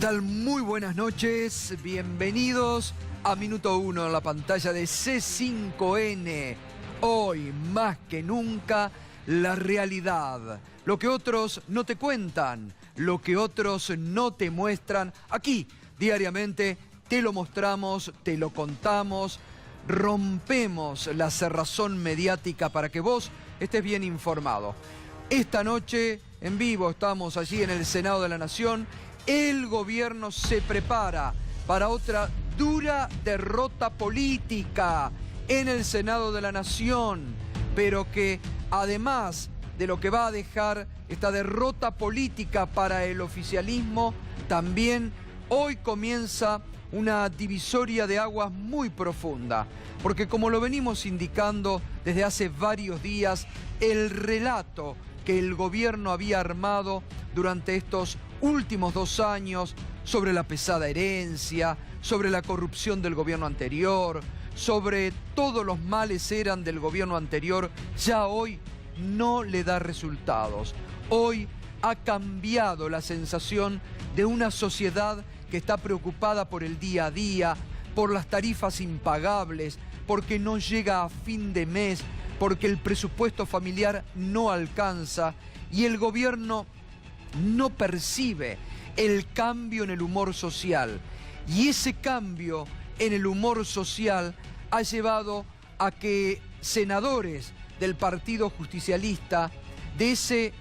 tal? Muy buenas noches, bienvenidos a Minuto 1 en la pantalla de C5N. Hoy, más que nunca, la realidad. Lo que otros no te cuentan, lo que otros no te muestran. Aquí, diariamente, te lo mostramos, te lo contamos. Rompemos la cerrazón mediática para que vos estés bien informado. Esta noche, en vivo, estamos allí en el Senado de la Nación. El gobierno se prepara para otra dura derrota política en el Senado de la Nación, pero que además de lo que va a dejar esta derrota política para el oficialismo, también hoy comienza una divisoria de aguas muy profunda, porque como lo venimos indicando desde hace varios días, el relato que el gobierno había armado durante estos últimos 2 años sobre la pesada herencia, sobre la corrupción del gobierno anterior, sobre todos los males eran del gobierno anterior, ya hoy no le da resultados. Hoy ha cambiado la sensación de una sociedad que está preocupada por el día a día, por las tarifas impagables, porque no llega a fin de mes, porque el presupuesto familiar no alcanza y el gobierno no percibe el cambio en el humor social. Y ese cambio en el humor social ha llevado a que senadores del Partido Justicialista, de ese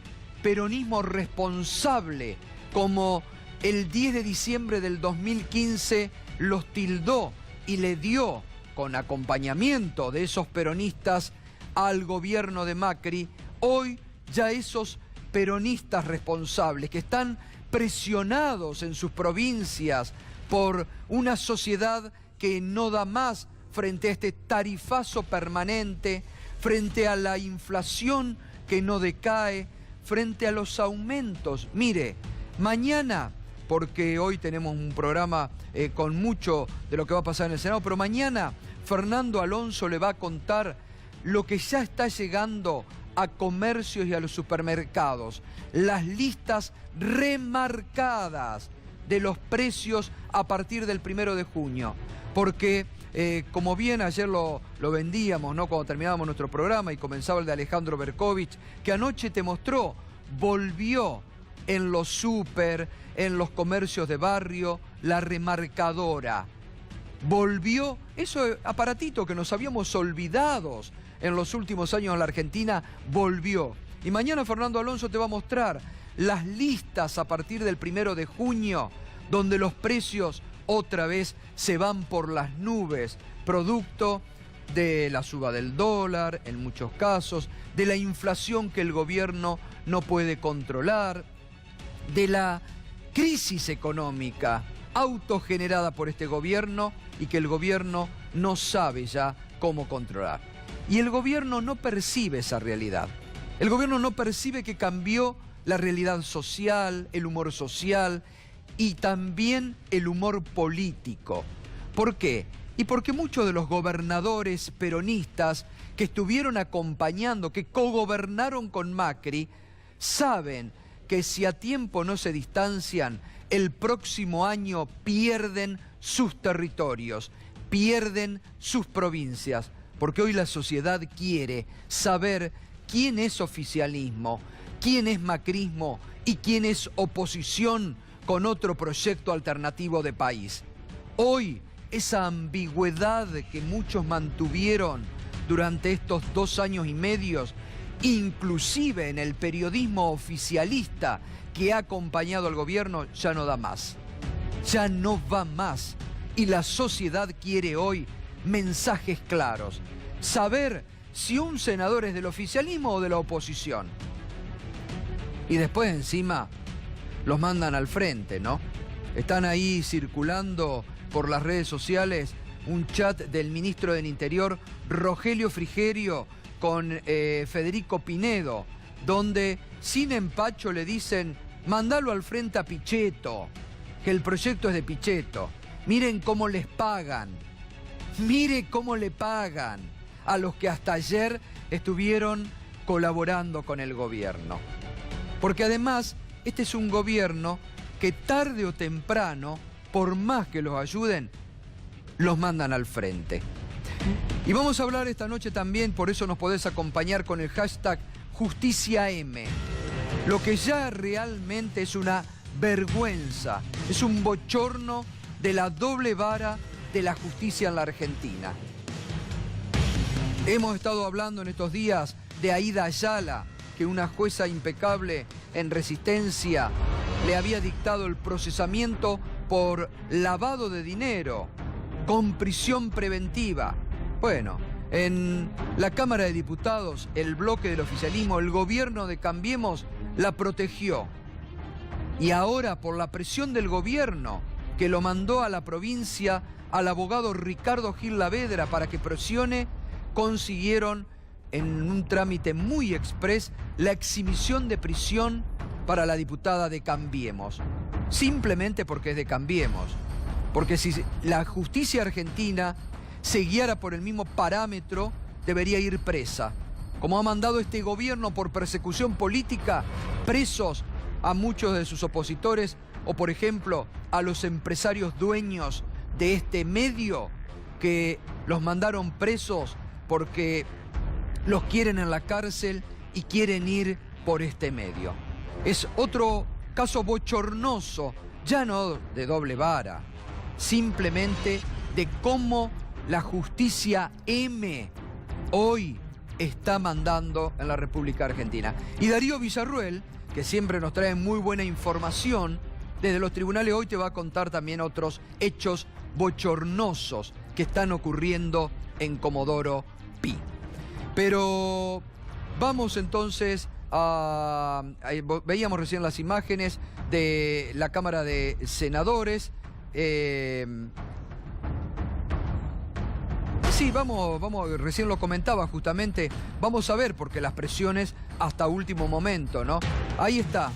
peronismo responsable, como el 10 de diciembre del 2015 los tildó y le dio, con acompañamiento de esos peronistas, al gobierno de Macri, hoy ya esos peronistas responsables que están presionados en sus provincias por una sociedad que no da más frente a este tarifazo permanente, frente a la inflación que no decae, frente a los aumentos. Mire, mañana, porque hoy tenemos un programa con mucho de lo que va a pasar en el Senado, pero mañana Fernando Alonso le va a contar lo que ya está llegando a comercios y a los supermercados, las listas remarcadas de los precios a partir del 1 de junio, porque como bien ayer lo vendíamos, ¿no?, cuando terminábamos nuestro programa y comenzaba el de Alejandro Berkovich, que anoche te mostró, volvió en los súper, en los comercios de barrio, la remarcadora. Volvió ese aparatito que nos habíamos olvidado en los últimos años en la Argentina, volvió. Y mañana Fernando Alonso te va a mostrar las listas a partir del 1 de junio, donde los precios otra vez se van por las nubes, producto de la suba del dólar, en muchos casos, de la inflación que el gobierno no puede controlar, de la crisis económica autogenerada por este gobierno y que el gobierno no sabe ya cómo controlar. Y el gobierno no percibe esa realidad. El gobierno no percibe que cambió la realidad social, el humor social y también el humor político. ¿Por qué? Y porque muchos de los gobernadores peronistas que estuvieron acompañando, que cogobernaron con Macri, saben que si a tiempo no se distancian, el próximo año pierden sus territorios, pierden sus provincias. Porque hoy la sociedad quiere saber quién es oficialismo, quién es macrismo y quién es oposición con otro proyecto alternativo de país. Hoy, esa ambigüedad que muchos mantuvieron durante estos 2 años y medio, inclusive en el periodismo oficialista que ha acompañado al gobierno, ya no da más. Ya no va más. Y la sociedad quiere hoy mensajes claros. Saber si un senador es del oficialismo o de la oposición. Y después encima los mandan al frente, ¿no? Están ahí circulando por las redes sociales un chat del ministro del Interior, Rogelio Frigerio, con Federico Pinedo, donde sin empacho le dicen, mandalo al frente a Pichetto, que el proyecto es de Pichetto. Miren cómo les pagan. Mire cómo le pagan a los que hasta ayer estuvieron colaborando con el gobierno. Porque además, este es un gobierno que tarde o temprano, por más que los ayuden, los mandan al frente. Y vamos a hablar esta noche también, por eso nos podés acompañar con el hashtag JusticiaM. Lo que ya realmente es una vergüenza, es un bochorno de la doble vara de la justicia en la Argentina. Hemos estado hablando en estos días de Aida Ayala, que una jueza impecable en Resistencia le había dictado el procesamiento por lavado de dinero, con prisión preventiva. Bueno, en la Cámara de Diputados, el bloque del oficialismo, el gobierno de Cambiemos, la protegió. Y ahora, por la presión del gobierno, que lo mandó a la provincia al abogado Ricardo Gil Lavedra para que presione, consiguieron en un trámite muy exprés la exhibición de prisión para la diputada de Cambiemos. Simplemente porque es de Cambiemos. Porque si la justicia argentina se guiara por el mismo parámetro, debería ir presa. Como ha mandado este gobierno por persecución política, presos a muchos de sus opositores o, por ejemplo, a los empresarios dueños de este medio que los mandaron presos porque los quieren en la cárcel y quieren ir por este medio. Es otro caso bochornoso, ya no de doble vara, simplemente de cómo la justicia M hoy está mandando en la República Argentina. Y Darío Villarruel, que siempre nos trae muy buena información desde los tribunales, hoy te va a contar también otros hechos bochornosos que están ocurriendo en Comodoro Pi. Pero vamos entonces a... Veíamos recién las imágenes de la Cámara de Senadores. Sí, vamos, recién lo comentaba justamente, vamos a ver, porque las presiones hasta último momento, ¿no? Ahí está,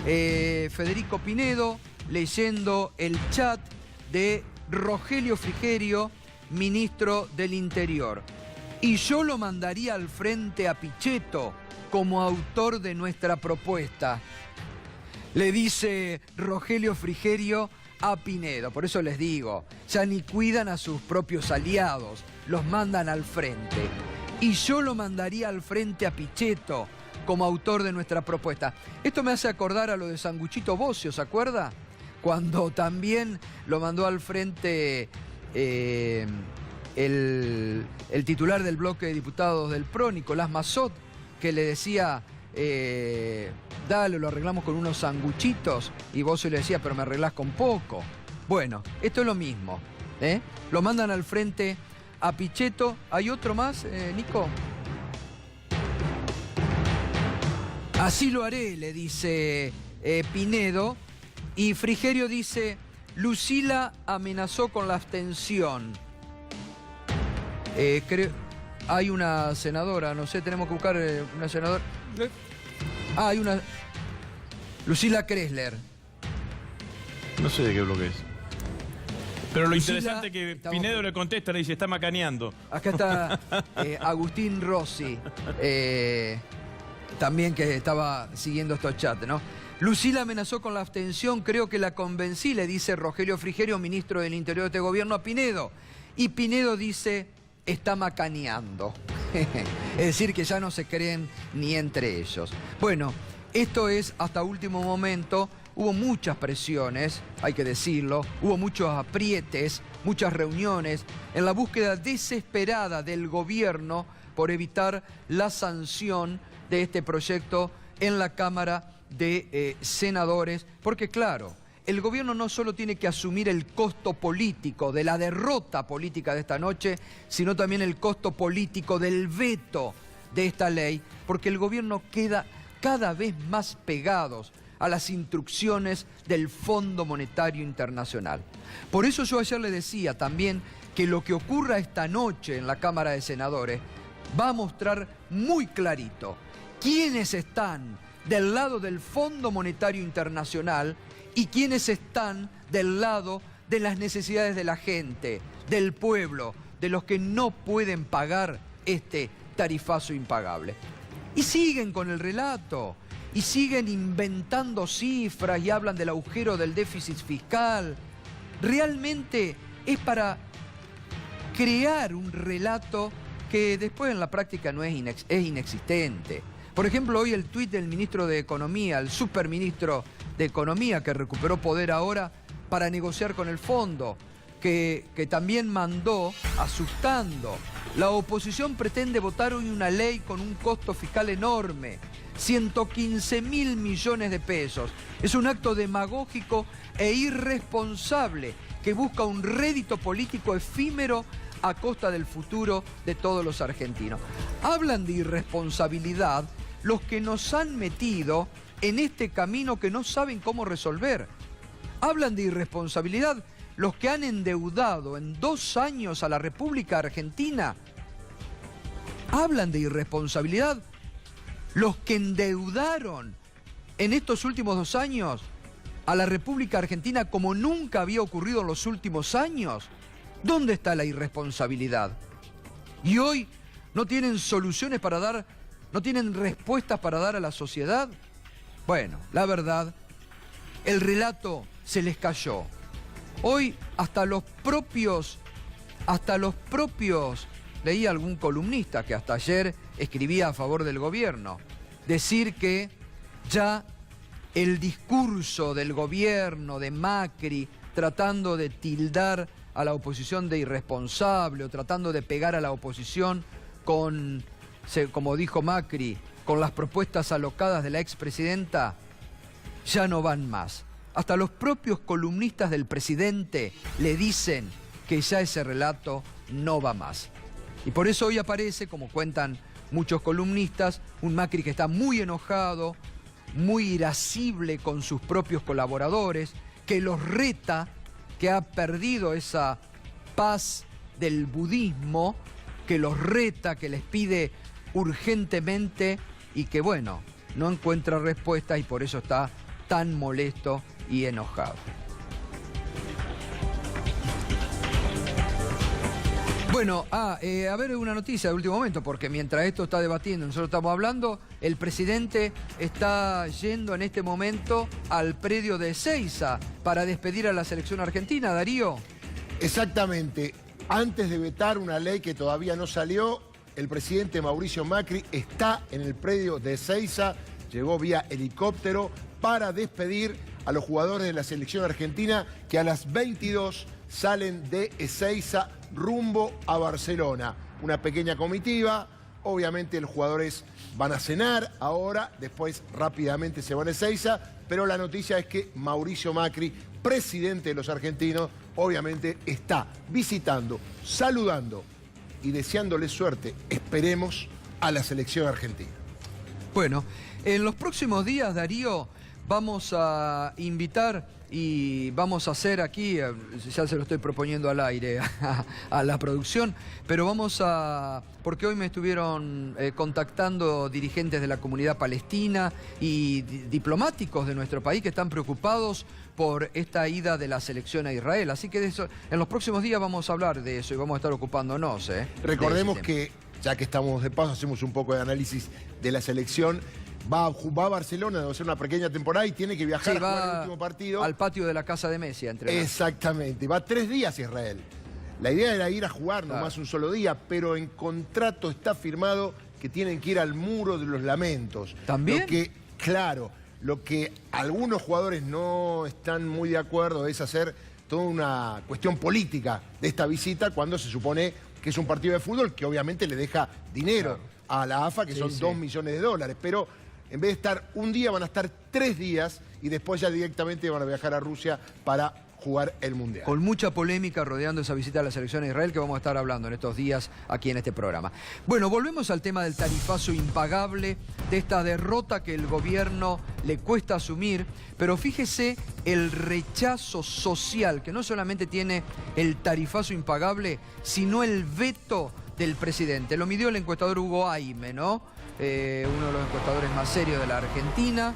Federico Pinedo leyendo el chat de Rogelio Frigerio, ministro del Interior. Y yo lo mandaría al frente a Pichetto como autor de nuestra propuesta. Le dice Rogelio Frigerio a Pinedo. Por eso les digo, ya ni cuidan a sus propios aliados, los mandan al frente. Y yo lo mandaría al frente a Pichetto como autor de nuestra propuesta. Esto me hace acordar a lo de Sanguchito Bocio, ¿se acuerda? Cuando también lo mandó al frente el titular del bloque de diputados del PRO, Nicolás Massot, que le decía, dale, lo arreglamos con unos sanguchitos, y Bocio le decía, pero me arreglás con poco. Bueno, esto es lo mismo, ¿eh? Lo mandan al frente a Pichetto. ¿Hay otro más, Nico? Así lo haré, le dice Pinedo, y Frigerio dice, Lucila amenazó con la abstención. Hay una senadora, no sé, tenemos que buscar una senadora. Ah, hay una... Lucila Kressler. No sé de qué bloque es. Pero lo Lucila, interesante es que Pinedo le contesta, le dice, está macaneando. Acá está Agustín Rossi, también que estaba siguiendo estos chats, ¿no? Lucila amenazó con la abstención, creo que la convencí, le dice Rogelio Frigerio, ministro del Interior de este gobierno, a Pinedo. Y Pinedo dice, está macaneando. Es decir, que ya no se creen ni entre ellos. Bueno, esto es hasta último momento. Hubo muchas presiones, hay que decirlo, hubo muchos aprietes, muchas reuniones en la búsqueda desesperada del gobierno por evitar la sanción de este proyecto en la Cámara de Senadores, porque claro, el gobierno no solo tiene que asumir el costo político de la derrota política de esta noche, sino también el costo político del veto de esta ley, porque el gobierno queda cada vez más pegados a las instrucciones del Fondo Monetario Internacional. Por eso yo ayer le decía también que lo que ocurra esta noche en la Cámara de Senadores va a mostrar muy clarito quiénes están del lado del Fondo Monetario Internacional y quiénes están del lado de las necesidades de la gente, del pueblo, de los que no pueden pagar este tarifazo impagable. Y siguen con el relato, y siguen inventando cifras y hablan del agujero del déficit fiscal. Realmente es para crear un relato que después en la práctica no es inexistente. Por ejemplo, hoy el tuit del ministro de Economía, el superministro de Economía, que recuperó poder ahora para negociar con el fondo, que también mandó asustando. La oposición pretende votar hoy una ley con un costo fiscal enorme, 115.000 millones de pesos. Es un acto demagógico e irresponsable que busca un rédito político efímero a costa del futuro de todos los argentinos. Hablan de irresponsabilidad los que nos han metido en este camino que no saben cómo resolver. Hablan de irresponsabilidad los que han endeudado en 2 años a la República Argentina. Hablan de irresponsabilidad los que endeudaron en estos últimos 2 años a la República Argentina como nunca había ocurrido en los últimos años. ¿Dónde está la irresponsabilidad? Y hoy no tienen soluciones para dar, no tienen respuestas para dar a la sociedad. Bueno, la verdad, el relato se les cayó. Hoy hasta los propios, leí algún columnista que hasta ayer escribía a favor del gobierno, decir que ya el discurso del gobierno de Macri tratando de tildar a la oposición de irresponsable o tratando de pegar a la oposición con, como dijo Macri, con las propuestas alocadas de la expresidenta, ya no van más. Hasta los propios columnistas del presidente le dicen que ya ese relato no va más. Y por eso hoy aparece, como cuentan muchos columnistas, un Macri que está muy enojado, muy irascible con sus propios colaboradores, que los reta, que ha perdido esa paz del budismo, que los reta, que les pide urgentemente y que, bueno, no encuentra respuestas y por eso está tan molesto y enojado. Bueno, a ver una noticia de último momento, porque mientras esto está debatiendo, nosotros estamos hablando, el presidente está yendo en este momento al predio de Ezeiza para despedir a la selección argentina, Darío. Exactamente. Antes de vetar una ley que todavía no salió, el presidente Mauricio Macri está en el predio de Ezeiza, llegó vía helicóptero para despedir a los jugadores de la selección argentina que a las 22 salen de Ezeiza rumbo a Barcelona. Una pequeña comitiva, obviamente los jugadores van a cenar ahora, después rápidamente se van a Ezeiza, pero la noticia es que Mauricio Macri, presidente de los argentinos, obviamente está visitando, saludando y deseándole suerte, esperemos, a la selección argentina. Bueno, en los próximos días, Darío, vamos a invitar y vamos a hacer aquí, ya se lo estoy proponiendo al aire a la producción, pero vamos a, porque hoy me estuvieron contactando dirigentes de la comunidad palestina y diplomáticos de nuestro país que están preocupados por esta ida de la selección a Israel. Así que de eso, en los próximos días vamos a hablar de eso y vamos a estar ocupándonos. Recordemos que, ya que estamos de paso, hacemos un poco de análisis de la selección. Va a Barcelona, debe ser una pequeña temporada y tiene que viajar a jugar el último partido. Al patio de la casa de Messi a entrenar. Exactamente, va 3 días a Israel. La idea era ir a jugar nomás un solo día, pero en contrato está firmado que tienen que ir al muro de los lamentos. ¿También? Lo que algunos jugadores no están muy de acuerdo es hacer toda una cuestión política de esta visita cuando se supone que es un partido de fútbol que obviamente le deja dinero a la AFA, que son 2 millones de dólares, pero en vez de estar un día, van a estar 3 días y después ya directamente van a viajar a Rusia para jugar el Mundial. Con mucha polémica rodeando esa visita a la selección a Israel que vamos a estar hablando en estos días aquí en este programa. Bueno, volvemos al tema del tarifazo impagable, de esta derrota que el gobierno le cuesta asumir, pero fíjese el rechazo social que no solamente tiene el tarifazo impagable, sino el veto del presidente. Lo midió el encuestador Hugo Aime, ¿no? Uno de los encuestadores más serios de la Argentina.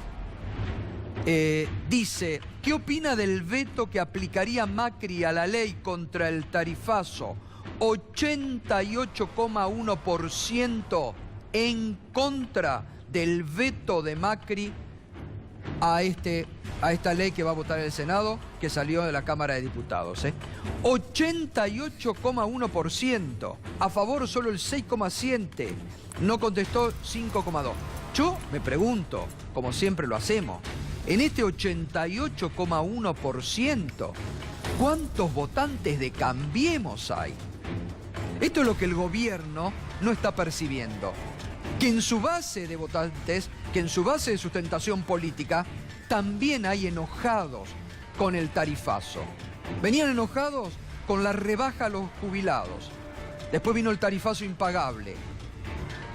Dice, ¿qué opina del veto que aplicaría Macri a la ley contra el tarifazo? 88,1% en contra del veto de Macri a esta ley que va a votar el Senado, que salió de la Cámara de Diputados. 88,1%, a favor solo el 6,7%, no contestó 5,2%. Yo me pregunto, como siempre lo hacemos, en este 88,1%, ¿cuántos votantes de Cambiemos hay? Esto es lo que el gobierno no está percibiendo. Que en su base de votantes, que en su base de sustentación política, también hay enojados con el tarifazo. Venían enojados con la rebaja a los jubilados. Después vino el tarifazo impagable.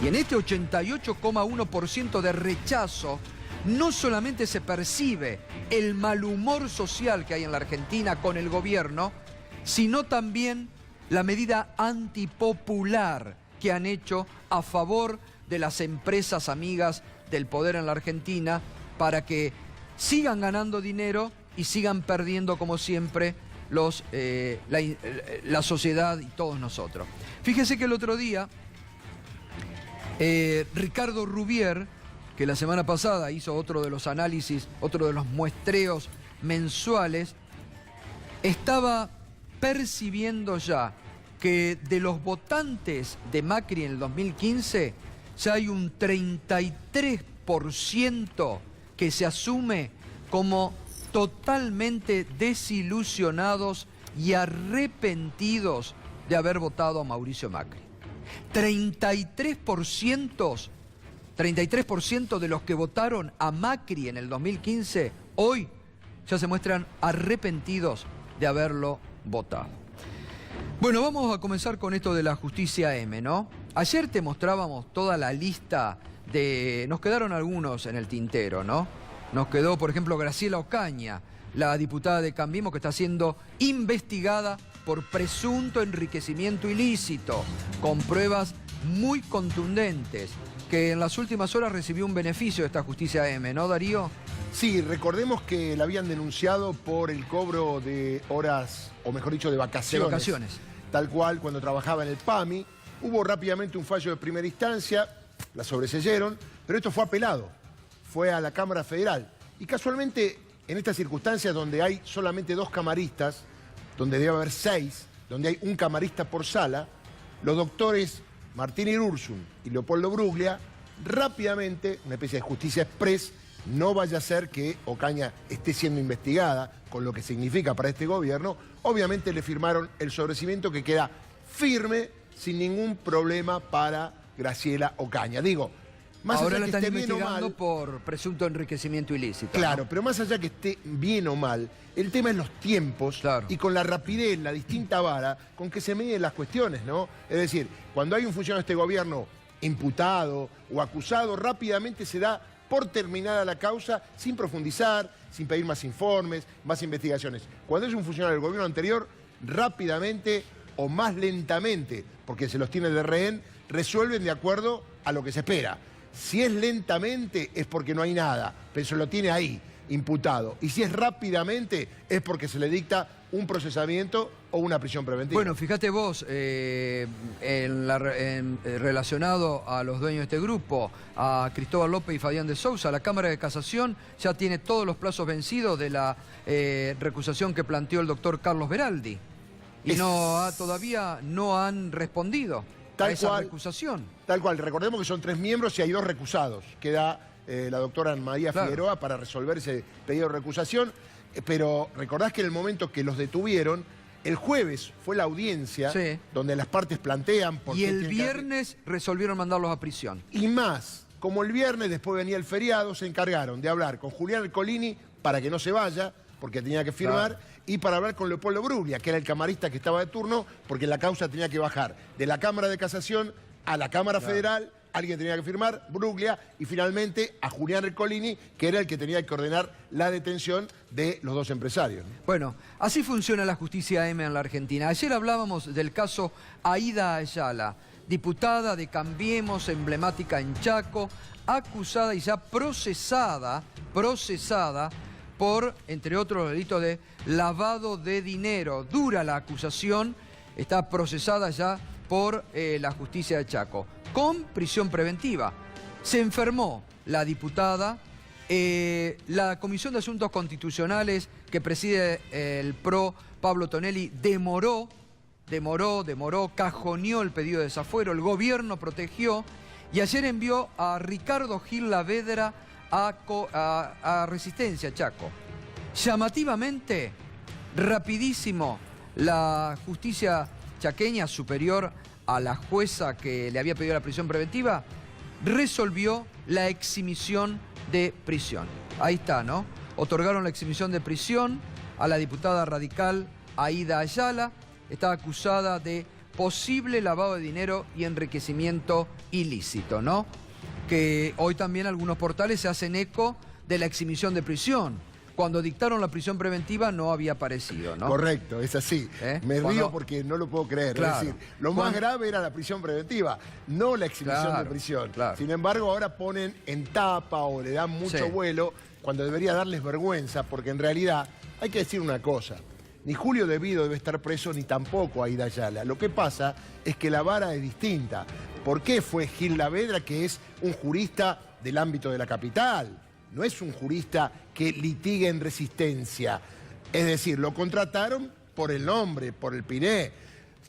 Y en este 88,1% de rechazo, no solamente se percibe el mal humor social que hay en la Argentina con el gobierno, sino también la medida antipopular que han hecho a favor de las empresas amigas del poder en la Argentina para que sigan ganando dinero y sigan perdiendo, como siempre, la sociedad y todos nosotros. Fíjese que el otro día, Ricardo Rubier, que la semana pasada hizo otro de los análisis, otro de los muestreos mensuales, estaba percibiendo ya que de los votantes de Macri en el 2015, ya hay un 33% que se asume como totalmente desilusionados y arrepentidos de haber votado a Mauricio Macri. 33% de los que votaron a Macri en el 2015, hoy ya se muestran arrepentidos de haberlo votado. Bueno, vamos a comenzar con esto de la justicia M, ¿no? Ayer te mostrábamos toda la lista de... Nos quedaron algunos en el tintero, ¿no? Nos quedó, por ejemplo, Graciela Ocaña, la diputada de Cambiemos, que está siendo investigada por presunto enriquecimiento ilícito, con pruebas muy contundentes, que en las últimas horas recibió un beneficio de esta justicia M, ¿no, Darío? Sí, recordemos que la habían denunciado por el cobro de horas, o mejor dicho, de vacaciones. De vacaciones. Tal cual, cuando trabajaba en el PAMI. Hubo rápidamente un fallo de primera instancia, la sobreseyeron, pero esto fue apelado. Fue a la Cámara Federal. Y casualmente, en estas circunstancias donde hay solamente 2 camaristas, donde debe haber 6, donde hay un camarista por sala, los doctores Martín Irursun y Leopoldo Bruglia, rápidamente, una especie de justicia express, no vaya a ser que Ocaña esté siendo investigada, con lo que significa para este gobierno, obviamente le firmaron el sobrecimiento que queda firme, sin ningún problema para Graciela Ocaña. Digo, más ahora allá la que están esté bien o investigando mal, por presunto enriquecimiento ilícito. claro, ¿no? pero más allá que esté bien o mal, el tema es los tiempos, claro, y con la rapidez, la distinta vara con que se miden las cuestiones, ¿no? Es decir, cuando hay un funcionario de este gobierno imputado o acusado, rápidamente se da por terminada la causa sin profundizar, sin pedir más informes, más investigaciones. Cuando es un funcionario del gobierno anterior, rápidamente o más lentamente, porque se los tiene de rehén, resuelven de acuerdo a lo que se espera. Si es lentamente es porque no hay nada, pero se lo tiene ahí, imputado. Y si es rápidamente es porque se le dicta un procesamiento o una prisión preventiva. Bueno, fíjate vos, relacionado a los dueños de este grupo, a Cristóbal López y Fabián de Sousa, la Cámara de Casación ya tiene todos los plazos vencidos de la recusación que planteó el doctor Carlos Beraldi. Y todavía no han respondido a esa recusación. Tal cual, recordemos que son 3 miembros y hay 2 recusados. Queda la doctora Ana María Figueroa para resolver ese pedido de recusación. Pero recordás que en el momento que los detuvieron, el jueves fue la audiencia donde las partes plantean... Y el viernes resolvieron mandarlos a prisión. Y más, como el viernes después venía el feriado, se encargaron de hablar con Julián Ercolini para que no se vaya, porque tenía que firmar, y para hablar con Leopoldo Bruglia, que era el camarista que estaba de turno, porque la causa tenía que bajar de la Cámara de Casación a la Cámara Federal, alguien tenía que firmar, Bruglia, y finalmente a Julián Ercolini, que era el que tenía que ordenar la detención de los 2 empresarios. Bueno, así funciona la justicia M en la Argentina. Ayer hablábamos del caso Aida Ayala, diputada de Cambiemos, emblemática en Chaco, acusada y ya procesada por, entre otros, delitos de lavado de dinero. Dura la acusación, está procesada ya por la justicia de Chaco, con prisión preventiva. Se enfermó la diputada La Comisión de Asuntos Constitucionales que preside el PRO, Pablo Tonelli, demoró, cajoneó el pedido de desafuero, el gobierno protegió y ayer envió a Ricardo Gil Lavedra a Resistencia, Chaco. Llamativamente, rapidísimo, la justicia chaqueña, superior a la jueza que le había pedido la prisión preventiva, resolvió la exhibición de prisión. Ahí está, ¿no? Otorgaron la exhibición de prisión a la diputada radical Aida Ayala. Está acusada de posible lavado de dinero y enriquecimiento ilícito, ¿no? Que hoy también algunos portales se hacen eco de la exhibición de prisión. Cuando dictaron la prisión preventiva no había aparecido, ¿no? Correcto, es así. Me río porque no lo puedo creer. Claro. Es decir, lo más grave era la prisión preventiva, no la exhibición de prisión. Claro. Sin embargo, ahora ponen en tapa o le dan mucho vuelo cuando debería darles vergüenza, porque en realidad hay que decir una cosa. Ni Julio De Vido debe estar preso, ni tampoco Aida Ayala. Lo que pasa es que la vara es distinta. ¿Por qué fue Gil Lavedra, que es un jurista del ámbito de la capital? No es un jurista que litigue en Resistencia. Es decir, lo contrataron por el nombre, por el Piné.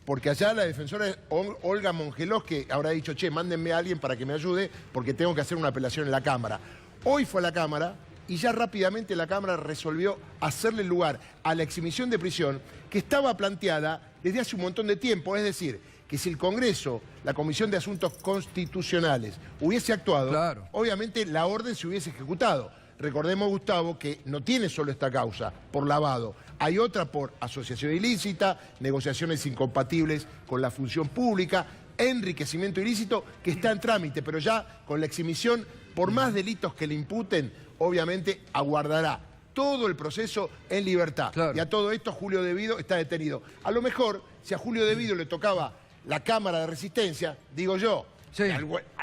Porque allá la defensora es Olga Mongelós, que habrá dicho, che, mándenme a alguien para que me ayude, porque tengo que hacer una apelación en la Cámara. Hoy fue a la Cámara y ya rápidamente la Cámara resolvió hacerle lugar a la exhibición de prisión que estaba planteada desde hace un montón de tiempo. Es decir, que si el Congreso, la Comisión de Asuntos Constitucionales, hubiese actuado, obviamente la orden se hubiese ejecutado. Recordemos, Gustavo, que no tiene solo esta causa por lavado. Hay otra por asociación ilícita, negociaciones incompatibles con la función pública, enriquecimiento ilícito, que está en trámite, pero ya con la exhibición, por más delitos que le imputen, obviamente aguardará todo el proceso en libertad. Y a todo esto Julio De Vido está detenido. A lo mejor, si a Julio De Vido le tocaba la Cámara de Resistencia, digo yo,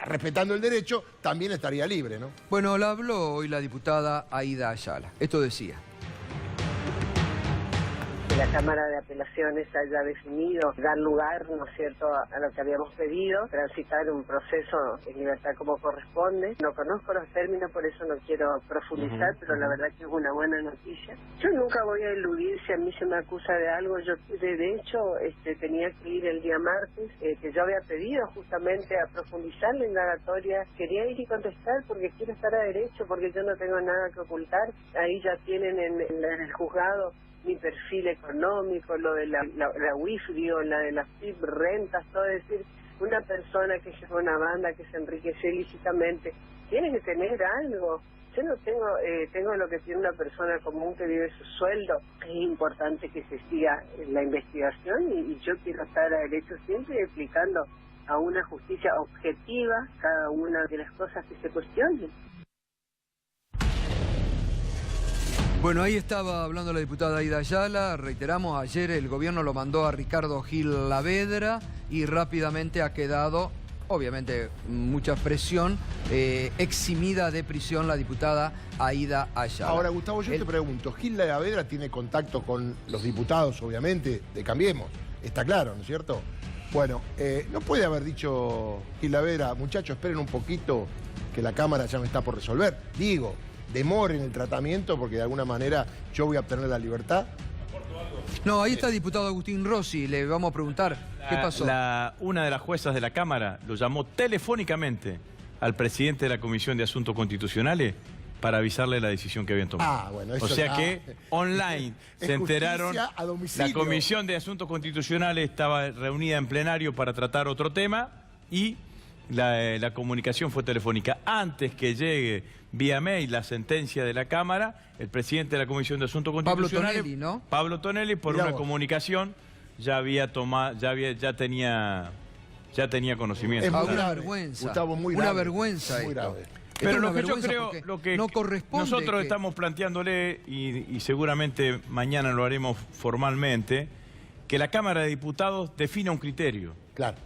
respetando el derecho, también estaría libre, ¿no? Bueno, la habló hoy la diputada Aida Ayala. Esto decía. Que la Cámara de Apelaciones haya definido dar lugar, ¿no es cierto?, a lo que habíamos pedido, transitar un proceso en libertad como corresponde. No conozco los términos, por eso no quiero profundizar, pero la verdad que es una buena noticia. Yo nunca voy a eludir si a mí se me acusa de algo. Yo, de hecho, tenía que ir el día martes, que yo había pedido justamente a profundizar la indagatoria. Quería ir y contestar porque quiero estar a derecho, porque yo no tengo nada que ocultar. Ahí ya tienen en el juzgado mi perfil económico, lo de la UIF, digo, la de las PIB, rentas, todo. Es decir, una persona que lleva una banda, que se enriqueció ilícitamente, tiene que tener algo. Yo no tengo lo que tiene una persona común que vive su sueldo. Es importante que se siga la investigación y yo quiero estar a derecho siempre explicando a una justicia objetiva cada una de las cosas que se cuestionen. Bueno, ahí estaba hablando la diputada Aida Ayala. Reiteramos, ayer el gobierno lo mandó a Ricardo Gil Lavedra y rápidamente ha quedado, obviamente, mucha presión, eximida de prisión la diputada Aida Ayala. Ahora, Gustavo, yo te pregunto, Gil Lavedra tiene contacto con los diputados, obviamente, de Cambiemos. Está claro, ¿no es cierto? Bueno, no puede haber dicho Gil Lavedra, muchachos, esperen un poquito que la Cámara ya me está por resolver. Digo, demoren el tratamiento porque de alguna manera yo voy a obtener la libertad. No, ahí está el diputado Agustín Rossi, le vamos a preguntar qué pasó. Una de las juezas de la Cámara lo llamó telefónicamente al presidente de la Comisión de Asuntos Constitucionales para avisarle la decisión que habían tomado. Bueno, eso o sea que online se enteraron. A domicilio. La Comisión de Asuntos Constitucionales estaba reunida en plenario para tratar otro tema y la comunicación fue telefónica. Antes que llegue vía mail la sentencia de la Cámara, el presidente de la Comisión de Asuntos Constitucionales, Pablo Tonelli, ¿no? Pablo Tonelli, por una comunicación, ya tenía conocimiento. Es muy una grave, vergüenza. Gustavo, muy una grave. vergüenza muy esto. grave. Pero Esto lo que es yo una creo, vergüenza lo que no corresponde nosotros estamos planteándole, y seguramente mañana lo haremos formalmente, que la Cámara de Diputados defina un criterio. Claro.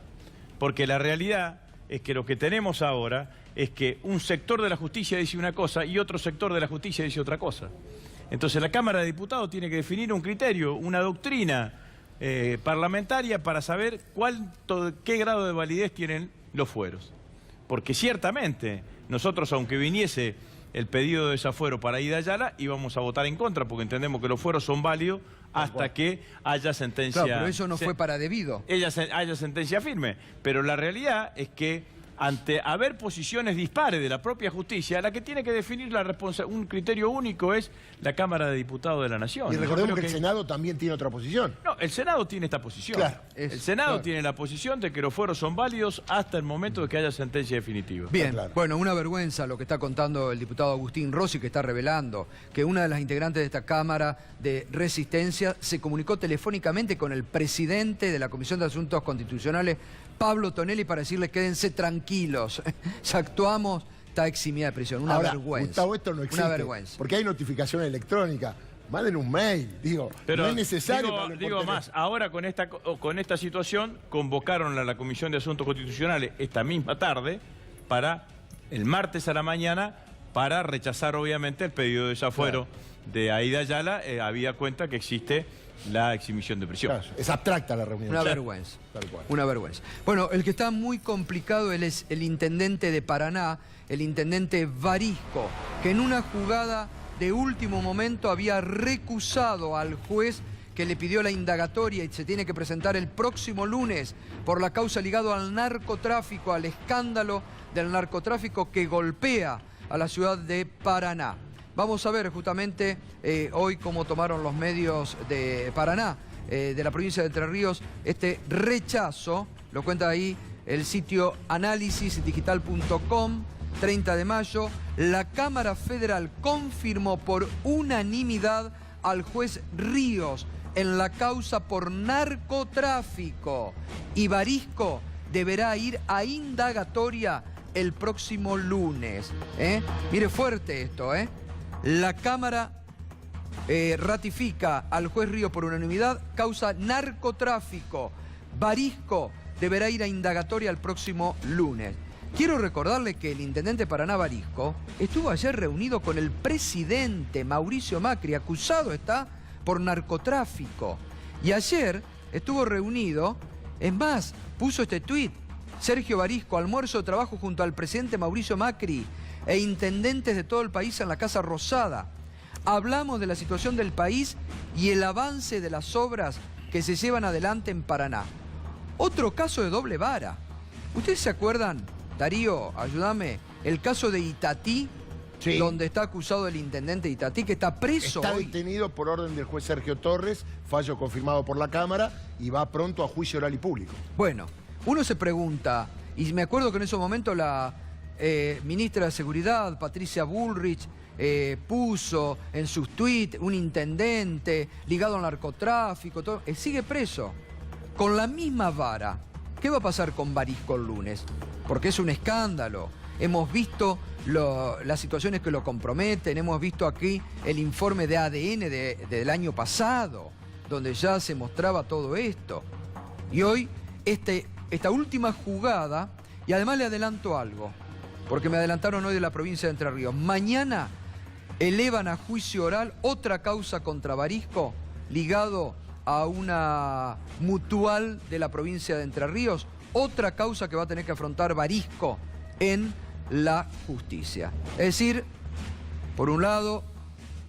Porque la realidad es que lo que tenemos ahora es que un sector de la justicia dice una cosa y otro sector de la justicia dice otra cosa. Entonces la Cámara de Diputados tiene que definir un criterio, una doctrina parlamentaria para saber qué grado de validez tienen los fueros. Porque ciertamente nosotros, aunque viniese el pedido de desafuero para Aida Ayala y vamos a votar en contra porque entendemos que los fueros son válidos hasta que haya sentencia. Claro, pero eso no fue para debido. Haya sentencia firme. Pero la realidad es que ante haber posiciones dispares de la propia justicia, la que tiene que definir un criterio único es la Cámara de Diputados de la Nación. Y recordemos que el Senado también tiene otra posición. No, el Senado tiene esta posición. Claro. El Senado tiene la posición de que los fueros son válidos hasta el momento de que haya sentencia definitiva. Bien, claro. Bueno, una vergüenza lo que está contando el diputado Agustín Rossi, que está revelando que una de las integrantes de esta Cámara de Resistencia se comunicó telefónicamente con el presidente de la Comisión de Asuntos Constitucionales, Pablo Tonelli, para decirles quédense tranquilos, ya actuamos, está eximida de prisión. Una Ahora, vergüenza. Gustavo, esto no existe. Una vergüenza. Porque hay notificación electrónica. Manden un mail, digo. Pero no es necesario. digo más, ahora con esta situación convocaron a la Comisión de Asuntos Constitucionales esta misma tarde para el martes a la mañana para rechazar obviamente el pedido de desafuero de Aida Ayala, habida cuenta que existe la exhibición de prisión. Claro, es abstracta la reunión. Una vergüenza. Tal cual. Una vergüenza. Bueno, el que está muy complicado él es el intendente de Paraná, el intendente Varisco, que en una jugada de último momento había recusado al juez que le pidió la indagatoria y se tiene que presentar el próximo lunes por la causa ligado al narcotráfico, al escándalo del narcotráfico que golpea a la ciudad de Paraná. Vamos a ver justamente hoy cómo tomaron los medios de Paraná, de la provincia de Entre Ríos, este rechazo, lo cuenta ahí el sitio análisisdigital.com, 30 de mayo, la Cámara Federal confirmó por unanimidad al juez Ríos en la causa por narcotráfico y Varisco deberá ir a indagatoria el próximo lunes. Mire fuerte esto, La Cámara ratifica al juez Ríos por unanimidad, causa narcotráfico. Varisco deberá ir a indagatoria el próximo lunes. Quiero recordarle que el intendente Paraná Varisco estuvo ayer reunido con el presidente Mauricio Macri, acusado está por narcotráfico. Y ayer estuvo reunido, es más, puso este tuit, Sergio Varisco, almuerzo de trabajo junto al presidente Mauricio Macri e intendentes de todo el país en la Casa Rosada. Hablamos de la situación del país y el avance de las obras que se llevan adelante en Paraná. Otro caso de doble vara. ¿Ustedes se acuerdan, Darío, ayúdame, el caso de Itatí, sí, donde está acusado el intendente Itatí, que está preso Está hoy? detenido por orden del juez Sergio Torres, fallo confirmado por la Cámara, y va pronto a juicio oral y público. Bueno, uno se pregunta, y me acuerdo que en ese momento la ministra de Seguridad, Patricia Bullrich, puso en sus tweets un intendente ligado al narcotráfico, todo, sigue preso, con la misma vara. ¿Qué va a pasar con Varisco el lunes? Porque es un escándalo. Hemos visto las situaciones que lo comprometen, hemos visto aquí el informe de ADN del año pasado, donde ya se mostraba todo esto. Y hoy, esta última jugada, y además le adelanto algo, porque me adelantaron hoy de la provincia de Entre Ríos. Mañana elevan a juicio oral otra causa contra Varisco, ligado a una mutual de la provincia de Entre Ríos, otra causa que va a tener que afrontar Varisco en la justicia. Es decir, por un lado,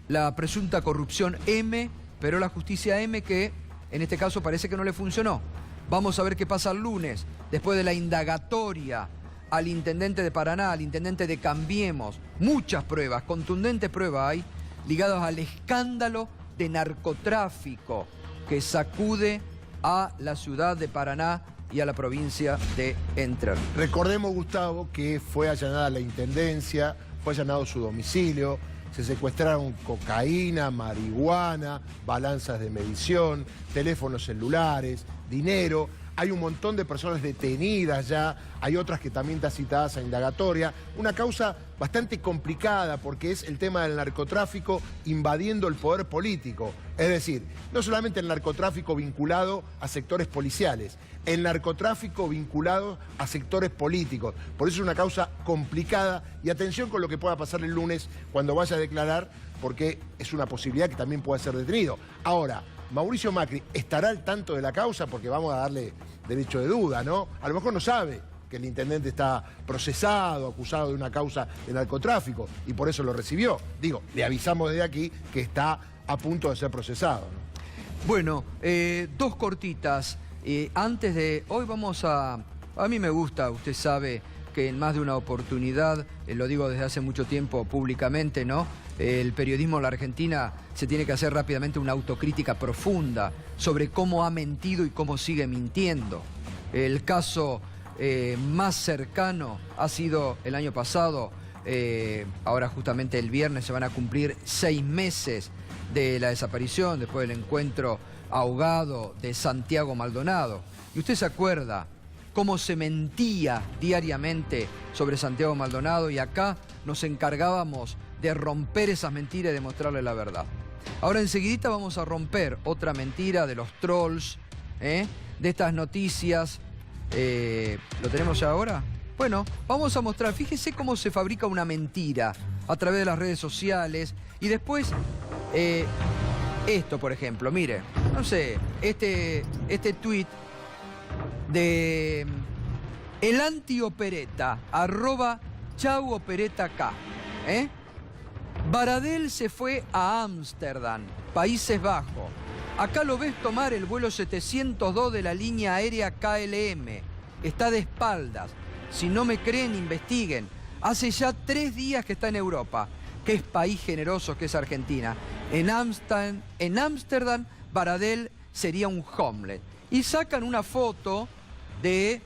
la presunta corrupción M, pero la justicia M que en este caso parece que no le funcionó. Vamos a ver qué pasa el lunes, después de la indagatoria al intendente de Paraná, al intendente de Cambiemos. Muchas pruebas, contundentes pruebas hay, ligadas al escándalo de narcotráfico que sacude a la ciudad de Paraná y a la provincia de Entre Ríos. Recordemos, Gustavo, que fue allanada la intendencia, fue allanado su domicilio, se secuestraron cocaína, marihuana, balanzas de medición, teléfonos celulares, dinero. Hay un montón de personas detenidas ya, hay otras que también están citadas a indagatoria. Una causa bastante complicada porque es el tema del narcotráfico invadiendo el poder político. Es decir, no solamente el narcotráfico vinculado a sectores policiales, el narcotráfico vinculado a sectores políticos. Por eso es una causa complicada y atención con lo que pueda pasar el lunes cuando vaya a declarar, porque es una posibilidad que también pueda ser detenido. Ahora, Mauricio Macri estará al tanto de la causa porque vamos a darle derecho de duda, ¿no? A lo mejor no sabe que el intendente está procesado, acusado de una causa de narcotráfico, y por eso lo recibió. Digo, le avisamos desde aquí que está a punto de ser procesado, ¿no? Bueno, dos cortitas. Antes de... Hoy vamos a... A mí me gusta, usted sabe que en más de una oportunidad, lo digo desde hace mucho tiempo públicamente, ¿no? El periodismo en la Argentina se tiene que hacer rápidamente una autocrítica profunda sobre cómo ha mentido y cómo sigue mintiendo. El caso más cercano ha sido el año pasado, ahora justamente el viernes se van a cumplir 6 meses de la desaparición después del encuentro ahogado de Santiago Maldonado. Y usted se acuerda cómo se mentía diariamente sobre Santiago Maldonado, y acá nos encargábamos de romper esas mentiras y de mostrarle la verdad. Ahora enseguidita vamos a romper otra mentira de los trolls, de estas noticias. ¿Lo tenemos ya ahora? Bueno, vamos a mostrar, fíjese cómo se fabrica una mentira a través de las redes sociales. Y después, esto por ejemplo, mire, no sé, este tuit de el antiopereta, @chauoperetaK, Baradel se fue a Ámsterdam, Países Bajos. Acá lo ves tomar el vuelo 702 de la línea aérea KLM. Está de espaldas. Si no me creen, investiguen. Hace ya 3 días que está en Europa. Que es país generoso, que es Argentina. En Ámsterdam, Baradel sería un homeless. Y sacan una foto de,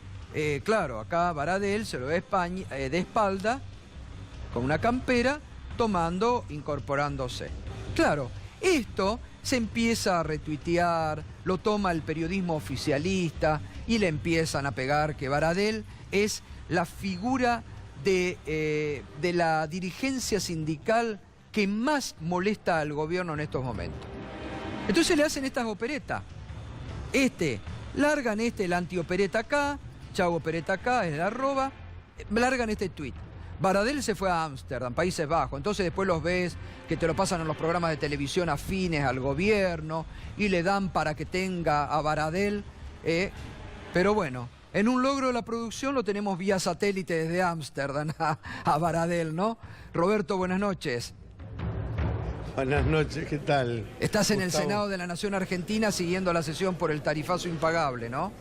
claro, acá Baradel se lo ve de espalda, con una campera, tomando, incorporándose. Claro, esto se empieza a retuitear, lo toma el periodismo oficialista y le empiezan a pegar que Baradel es la figura de la dirigencia sindical que más molesta al gobierno en estos momentos. Entonces le hacen estas operetas. Largan el antiopereta acá, Chau Opereta acá, es el @, largan este tuit. Baradel se fue a Ámsterdam, Países Bajos. Entonces después los ves que te lo pasan en los programas de televisión afines al gobierno y le dan para que tenga a Baradel. Pero bueno, en un logro de la producción lo tenemos vía satélite desde Ámsterdam a Baradel, ¿no? Roberto, buenas noches. Buenas noches, ¿qué tal? Estás en el Gustavo. Senado de la Nación Argentina siguiendo la sesión por el tarifazo impagable, ¿no?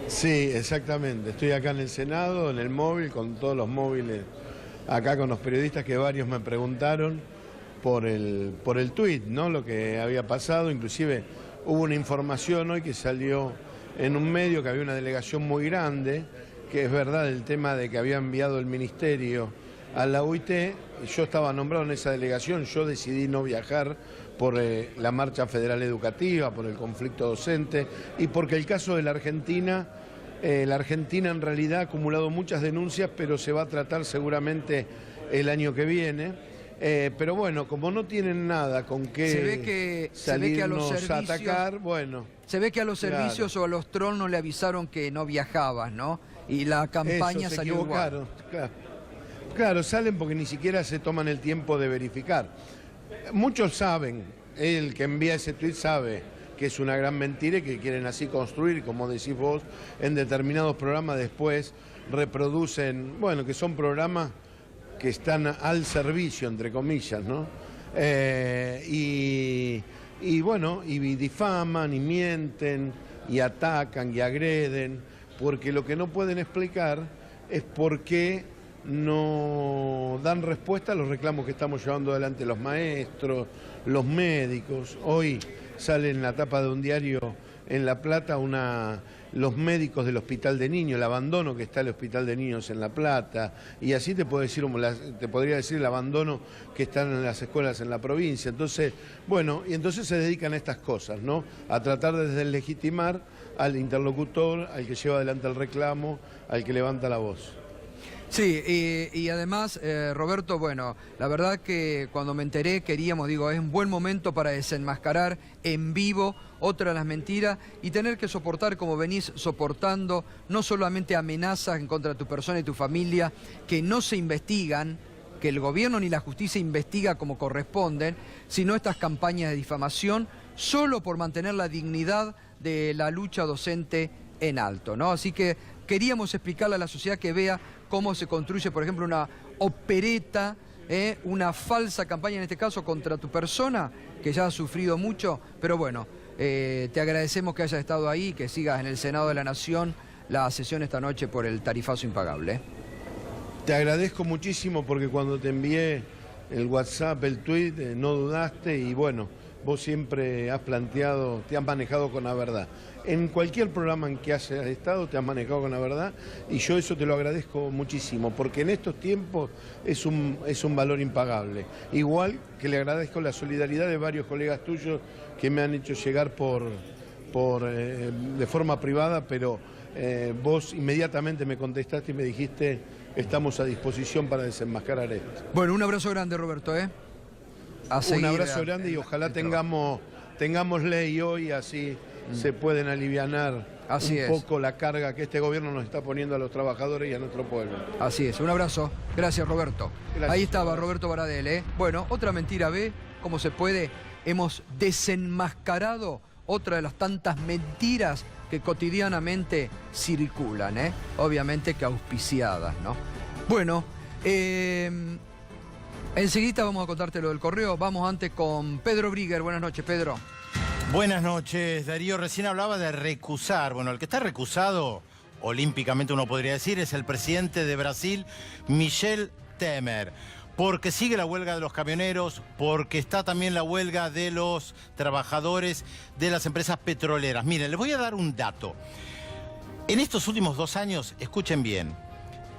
Sí, exactamente. Estoy acá en el Senado, en el móvil, con todos los móviles, acá con los periodistas que varios me preguntaron por el tuit, ¿no? Lo que había pasado. Inclusive hubo una información hoy que salió en un medio que había una delegación muy grande, que es verdad el tema de que había enviado el ministerio a la UIT. Yo estaba nombrado en esa delegación, yo decidí no viajar por la marcha federal educativa, por el conflicto docente y porque el caso de la Argentina en realidad ha acumulado muchas denuncias, pero se va a tratar seguramente el año que viene. Pero bueno, como no tienen nada con qué salirnos a atacar, bueno. Se ve que a los servicios o a los trolls no le avisaron que no viajabas, ¿no? Y la campaña salió igual. Claro, salen porque ni siquiera se toman el tiempo de verificar. Muchos saben, el que envía ese tuit sabe que es una gran mentira y que quieren así construir, como decís vos, en determinados programas después reproducen, bueno, que son programas que están al servicio, entre comillas, ¿no? Y bueno, y difaman, y mienten, y atacan, y agreden, porque lo que no pueden explicar es por qué no dan respuesta a los reclamos que estamos llevando adelante los maestros, los médicos. Hoy sale en la tapa de un diario en La Plata los médicos del hospital de niños, el abandono que está el hospital de niños en La Plata, y así te podría decir el abandono que están en las escuelas en la provincia. Entonces, bueno, y entonces se dedican a estas cosas, ¿no? A tratar de deslegitimar al interlocutor, al que lleva adelante el reclamo, al que levanta la voz. Sí, y además, Roberto, bueno, la verdad que cuando me enteré es un buen momento para desenmascarar en vivo otra de las mentiras y tener que soportar, como venís soportando, no solamente amenazas en contra de tu persona y tu familia, que no se investigan, que el gobierno ni la justicia investiga como corresponden, sino estas campañas de difamación solo por mantener la dignidad de la lucha docente en alto, ¿no? Así que queríamos explicarle a la sociedad que vea cómo se construye, por ejemplo, una opereta, una falsa campaña, en este caso, contra tu persona, que ya has sufrido mucho, pero bueno, te agradecemos que hayas estado ahí y que sigas en el Senado de la Nación la sesión esta noche por el tarifazo impagable. Te agradezco muchísimo porque cuando te envié el WhatsApp, el tweet, no dudaste y bueno, vos siempre has planteado, te has manejado con la verdad. En cualquier programa en que hayas estado te has manejado con la verdad y yo eso te lo agradezco muchísimo porque en estos tiempos es un valor impagable. Igual que le agradezco la solidaridad de varios colegas tuyos que me han hecho llegar de forma privada, pero vos inmediatamente me contestaste y me dijiste estamos a disposición para desenmascarar esto. Bueno, un abrazo grande, Roberto, Un abrazo grande y ojalá tengamos ley hoy, así se pueden alivianar un poco la carga que este gobierno nos está poniendo a los trabajadores y a nuestro pueblo. Así es, un abrazo. Gracias, Roberto. Gracias. Ahí estaba Roberto Baradel, Bueno, otra mentira, ¿ve cómo se puede? Hemos desenmascarado otra de las tantas mentiras que cotidianamente circulan, obviamente que auspiciadas, ¿no? Bueno, enseguida vamos a contarte lo del correo. Vamos antes con Pedro Brigger. Buenas noches, Pedro. Buenas noches, Darío. Recién hablaba de recusar. Bueno, el que está recusado, olímpicamente uno podría decir, es el presidente de Brasil, Michel Temer. Porque sigue la huelga de los camioneros, porque está también la huelga de los trabajadores de las empresas petroleras. Miren, les voy a dar un dato. En estos últimos 2 años, escuchen bien,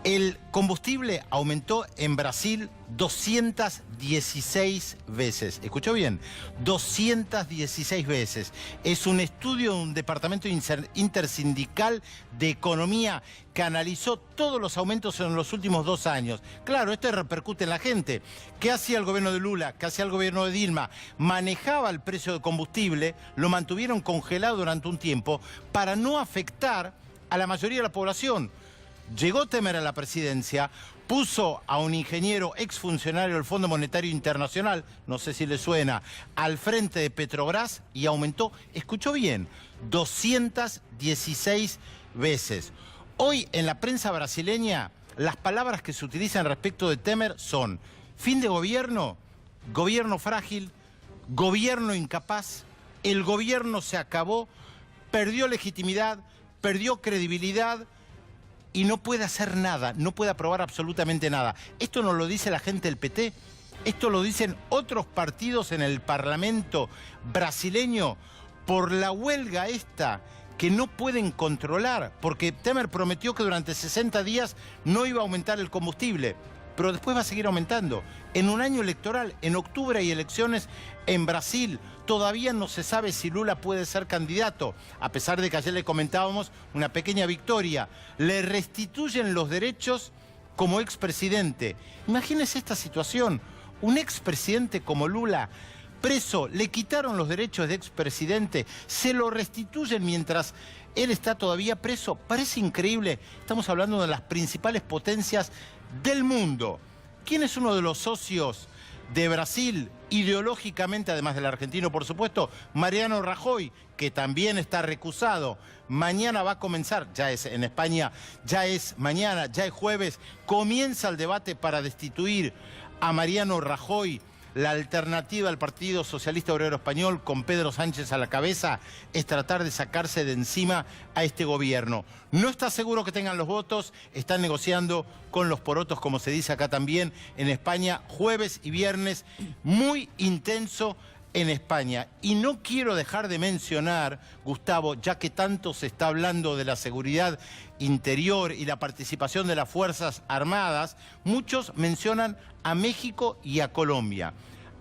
el combustible aumentó en Brasil 216 veces. ¿Escuchó bien? 216 veces. Es un estudio de un departamento intersindical de economía que analizó todos los aumentos en los últimos 2 años. Claro, esto repercute en la gente. ¿Qué hacía el gobierno de Lula? ¿Qué hacía el gobierno de Dilma? Manejaba el precio de combustible, lo mantuvieron congelado durante un tiempo para no afectar a la mayoría de la población. Llegó Temer a la presidencia, puso a un ingeniero exfuncionario del Fondo Monetario Internacional, no sé si le suena, al frente de Petrobras y aumentó, escuchó bien, 216 veces. Hoy en la prensa brasileña, las palabras que se utilizan respecto de Temer son fin de gobierno, gobierno frágil, gobierno incapaz, el gobierno se acabó, perdió legitimidad, perdió credibilidad, y no puede hacer nada, no puede aprobar absolutamente nada. Esto no lo dice la gente del PT, esto lo dicen otros partidos en el Parlamento brasileño por la huelga esta que no pueden controlar, porque Temer prometió que durante 60 días no iba a aumentar el combustible, pero después va a seguir aumentando. En un año electoral, en octubre hay elecciones en Brasil. Todavía no se sabe si Lula puede ser candidato, a pesar de que ayer le comentábamos una pequeña victoria. Le restituyen los derechos como expresidente. Imagínense esta situación. Un expresidente como Lula, preso, le quitaron los derechos de expresidente, se lo restituyen mientras él está todavía preso. Parece increíble. Estamos hablando de las principales potencias del mundo. ¿Quién es uno de los socios de Brasil, ideológicamente, además del argentino, por supuesto? Mariano Rajoy, que también está recusado. Mañana va a comenzar, ya es en España, ya es mañana, ya es jueves, comienza el debate para destituir a Mariano Rajoy. La alternativa al Partido Socialista Obrero Español, con Pedro Sánchez a la cabeza, es tratar de sacarse de encima a este gobierno. No está seguro que tengan los votos, están negociando con los porotos, como se dice acá también en España, jueves y viernes, muy intenso en España. Y no quiero dejar de mencionar, Gustavo, ya que tanto se está hablando de la seguridad interior y la participación de las Fuerzas Armadas, muchos mencionan a México y a Colombia.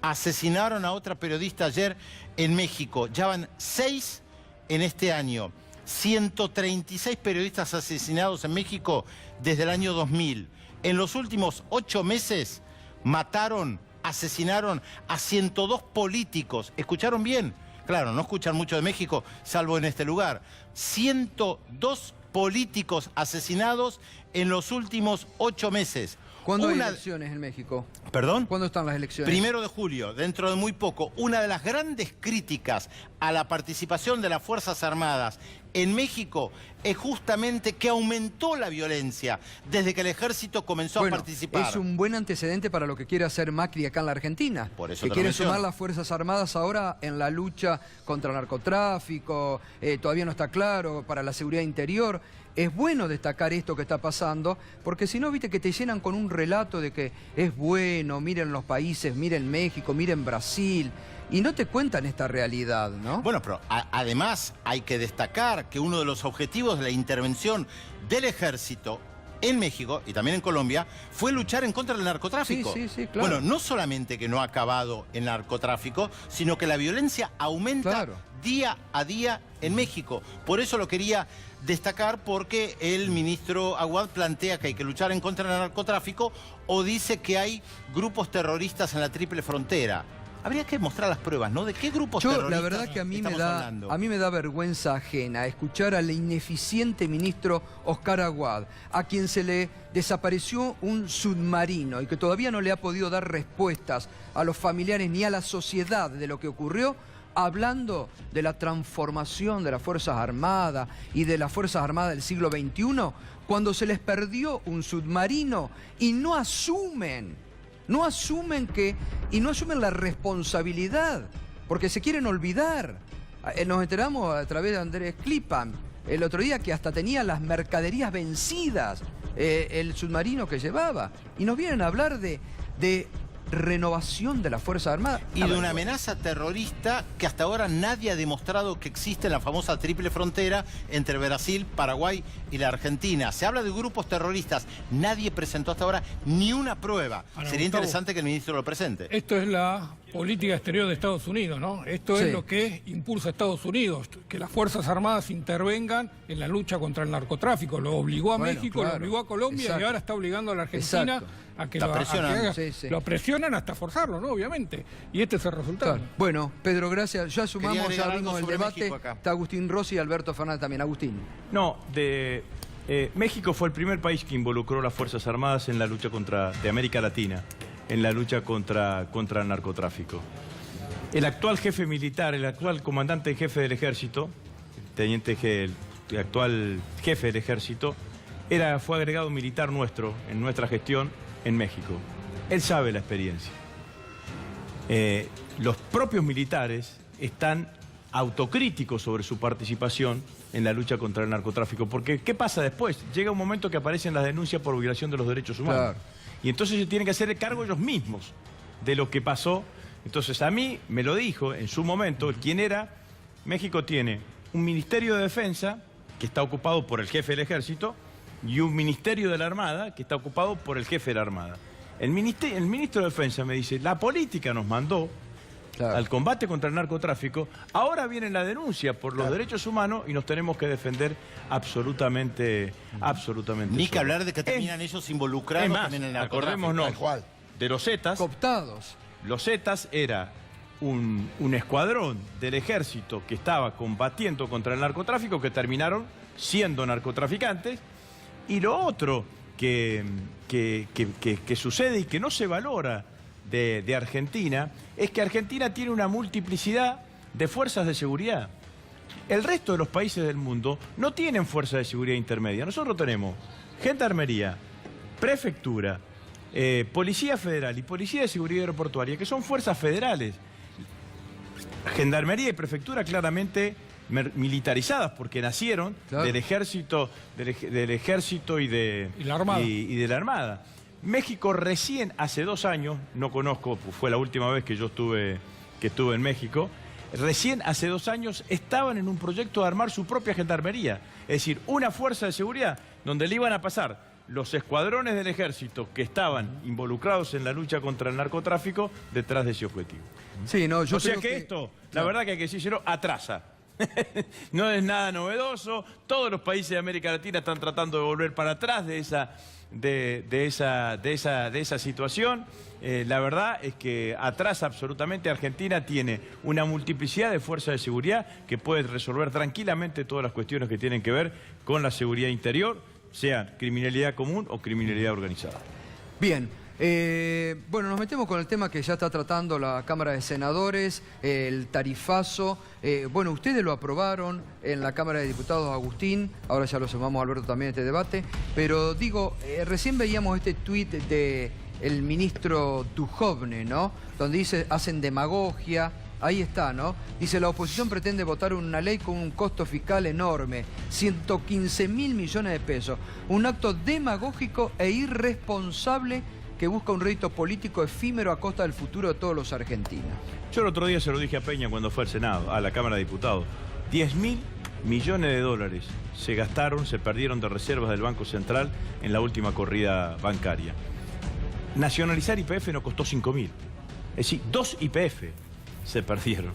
Asesinaron a otra periodista ayer en México. Ya van 6 en este año. 136 periodistas asesinados en México desde el año 2000. En los últimos 8 meses mataron, asesinaron a 102 políticos. ¿Escucharon bien? Claro, no escuchan mucho de México, salvo en este lugar. 102 políticos asesinados en los últimos 8 meses. ¿Cuándo hay elecciones en México? ¿Perdón? ¿Cuándo están las elecciones? 1 de julio, dentro de muy poco. Una de las grandes críticas a la participación de las Fuerzas Armadas en México es justamente que aumentó la violencia desde que el ejército comenzó a participar. Es un buen antecedente para lo que quiere hacer Macri acá en la Argentina. Por eso que te quiere lo menciono. sumar las Fuerzas Armadas ahora en la lucha contra el narcotráfico, todavía no está claro, para la seguridad interior. Es bueno destacar esto que está pasando, porque si no, viste que te llenan con un relato de que es bueno, miren los países, miren México, miren Brasil, y no te cuentan esta realidad, ¿no? Bueno, pero además hay que destacar que uno de los objetivos de la intervención del ejército en México y también en Colombia fue luchar en contra del narcotráfico. Sí, claro. Bueno, no solamente que no ha acabado el narcotráfico, sino que la violencia aumenta día a día en México. Por eso lo quería destacar, porque el ministro Aguad plantea que hay que luchar en contra del narcotráfico o dice que hay grupos terroristas en la triple frontera. Habría que mostrar las pruebas, ¿no? ¿De qué grupos terroristas la verdad que a mí hablando? me da vergüenza ajena escuchar al ineficiente ministro Oscar Aguad, a quien se le desapareció un submarino y que todavía no le ha podido dar respuestas a los familiares ni a la sociedad de lo que ocurrió, hablando de la transformación de las Fuerzas Armadas y de las Fuerzas Armadas del siglo XXI, cuando se les perdió un submarino y no asumen la responsabilidad, porque se quieren olvidar. Nos enteramos a través de Andrés Klipan el otro día que hasta tenía las mercaderías vencidas, el submarino que llevaba, y nos vienen a hablar de renovación de las Fuerzas Armadas. Y de una amenaza terrorista que hasta ahora nadie ha demostrado que existe en la famosa triple frontera entre Brasil, Paraguay y la Argentina. Se habla de grupos terroristas. Nadie presentó hasta ahora ni una prueba. Ahora, Sería Gustavo, interesante que el ministro lo presente. Esto es la política exterior de Estados Unidos, ¿no? Esto es lo que impulsa a Estados Unidos, que las Fuerzas Armadas intervengan en la lucha contra el narcotráfico. Lo obligó a México, lo obligó a Colombia y ahora está obligando a la Argentina a que lo presionan hasta forzarlo, ¿no? Obviamente. Y este es el resultado. Claro. Bueno, Pedro, gracias. Ya sumamos, ya abrimos el debate. Está Agustín Rossi y Alberto Fernández también. Agustín. No, México fue el primer país que involucró las Fuerzas Armadas en la lucha de América Latina, en la lucha contra el narcotráfico. El actual jefe militar, el actual comandante en jefe del ejército, el actual jefe del ejército, fue agregado militar nuestro, en nuestra gestión en México. Él sabe la experiencia. Los propios militares están autocríticos sobre su participación en la lucha contra el narcotráfico. Porque, ¿qué pasa después? Llega un momento que aparecen las denuncias por violación de los derechos humanos. Claro. Y entonces se tienen que hacer cargo ellos mismos de lo que pasó. Entonces a mí me lo dijo en su momento quién era. México tiene un Ministerio de Defensa que está ocupado por el jefe del ejército y un Ministerio de la Armada que está ocupado por el jefe de la Armada. El ministro de Defensa me dice, la política nos mandó al combate contra el narcotráfico, ahora viene la denuncia por los derechos humanos y nos tenemos que defender absolutamente. Ni que hablar de que terminan ellos involucrados también en el narcotráfico. Acordémonos de los Zetas. Cooptados. Los Zetas era un escuadrón del ejército que estaba combatiendo contra el narcotráfico, que terminaron siendo narcotraficantes. Y lo otro que sucede y que no se valora de Argentina es que Argentina tiene una multiplicidad de fuerzas de seguridad. El resto de los países del mundo no tienen fuerzas de seguridad intermedia. Nosotros tenemos gendarmería, prefectura, Policía Federal y Policía de Seguridad Aeroportuaria, que son fuerzas federales. Gendarmería y prefectura claramente militarizadas, porque nacieron del ejército, y de la Armada. México recién hace 2 años, no conozco, fue la última vez que yo estuve en México, recién hace 2 años estaban en un proyecto de armar su propia gendarmería, es decir, una fuerza de seguridad donde le iban a pasar los escuadrones del ejército que estaban involucrados en la lucha contra el narcotráfico detrás de ese objetivo. Sí, no, yo o sea creo que esto, la verdad que hay que decirlo, atrasa. No es nada novedoso, todos los países de América Latina están tratando de volver para atrás de esa situación. La verdad es que atrasa absolutamente. Argentina tiene una multiplicidad de fuerzas de seguridad que puede resolver tranquilamente todas las cuestiones que tienen que ver con la seguridad interior, sea criminalidad común o criminalidad organizada. Bien. Bueno, nos metemos con el tema que ya está tratando la Cámara de Senadores, el tarifazo. Bueno, ustedes lo aprobaron en la Cámara de Diputados, Agustín. Ahora ya lo sumamos a Alberto también a este debate. Pero digo, recién veíamos este tuit del ministro Duhovne, ¿no? Donde dice, hacen demagogia. Ahí está, ¿no? Dice, la oposición pretende votar una ley con un costo fiscal enorme, 115.000 millones de pesos. Un acto demagógico e irresponsable que busca un rédito político efímero a costa del futuro de todos los argentinos. Yo el otro día se lo dije a Peña cuando fue al Senado, a la Cámara de Diputados. 10.000 millones de dólares se gastaron, se perdieron de reservas del Banco Central en la última corrida bancaria. Nacionalizar YPF nos costó 5.000. Es decir, 2 YPF se perdieron.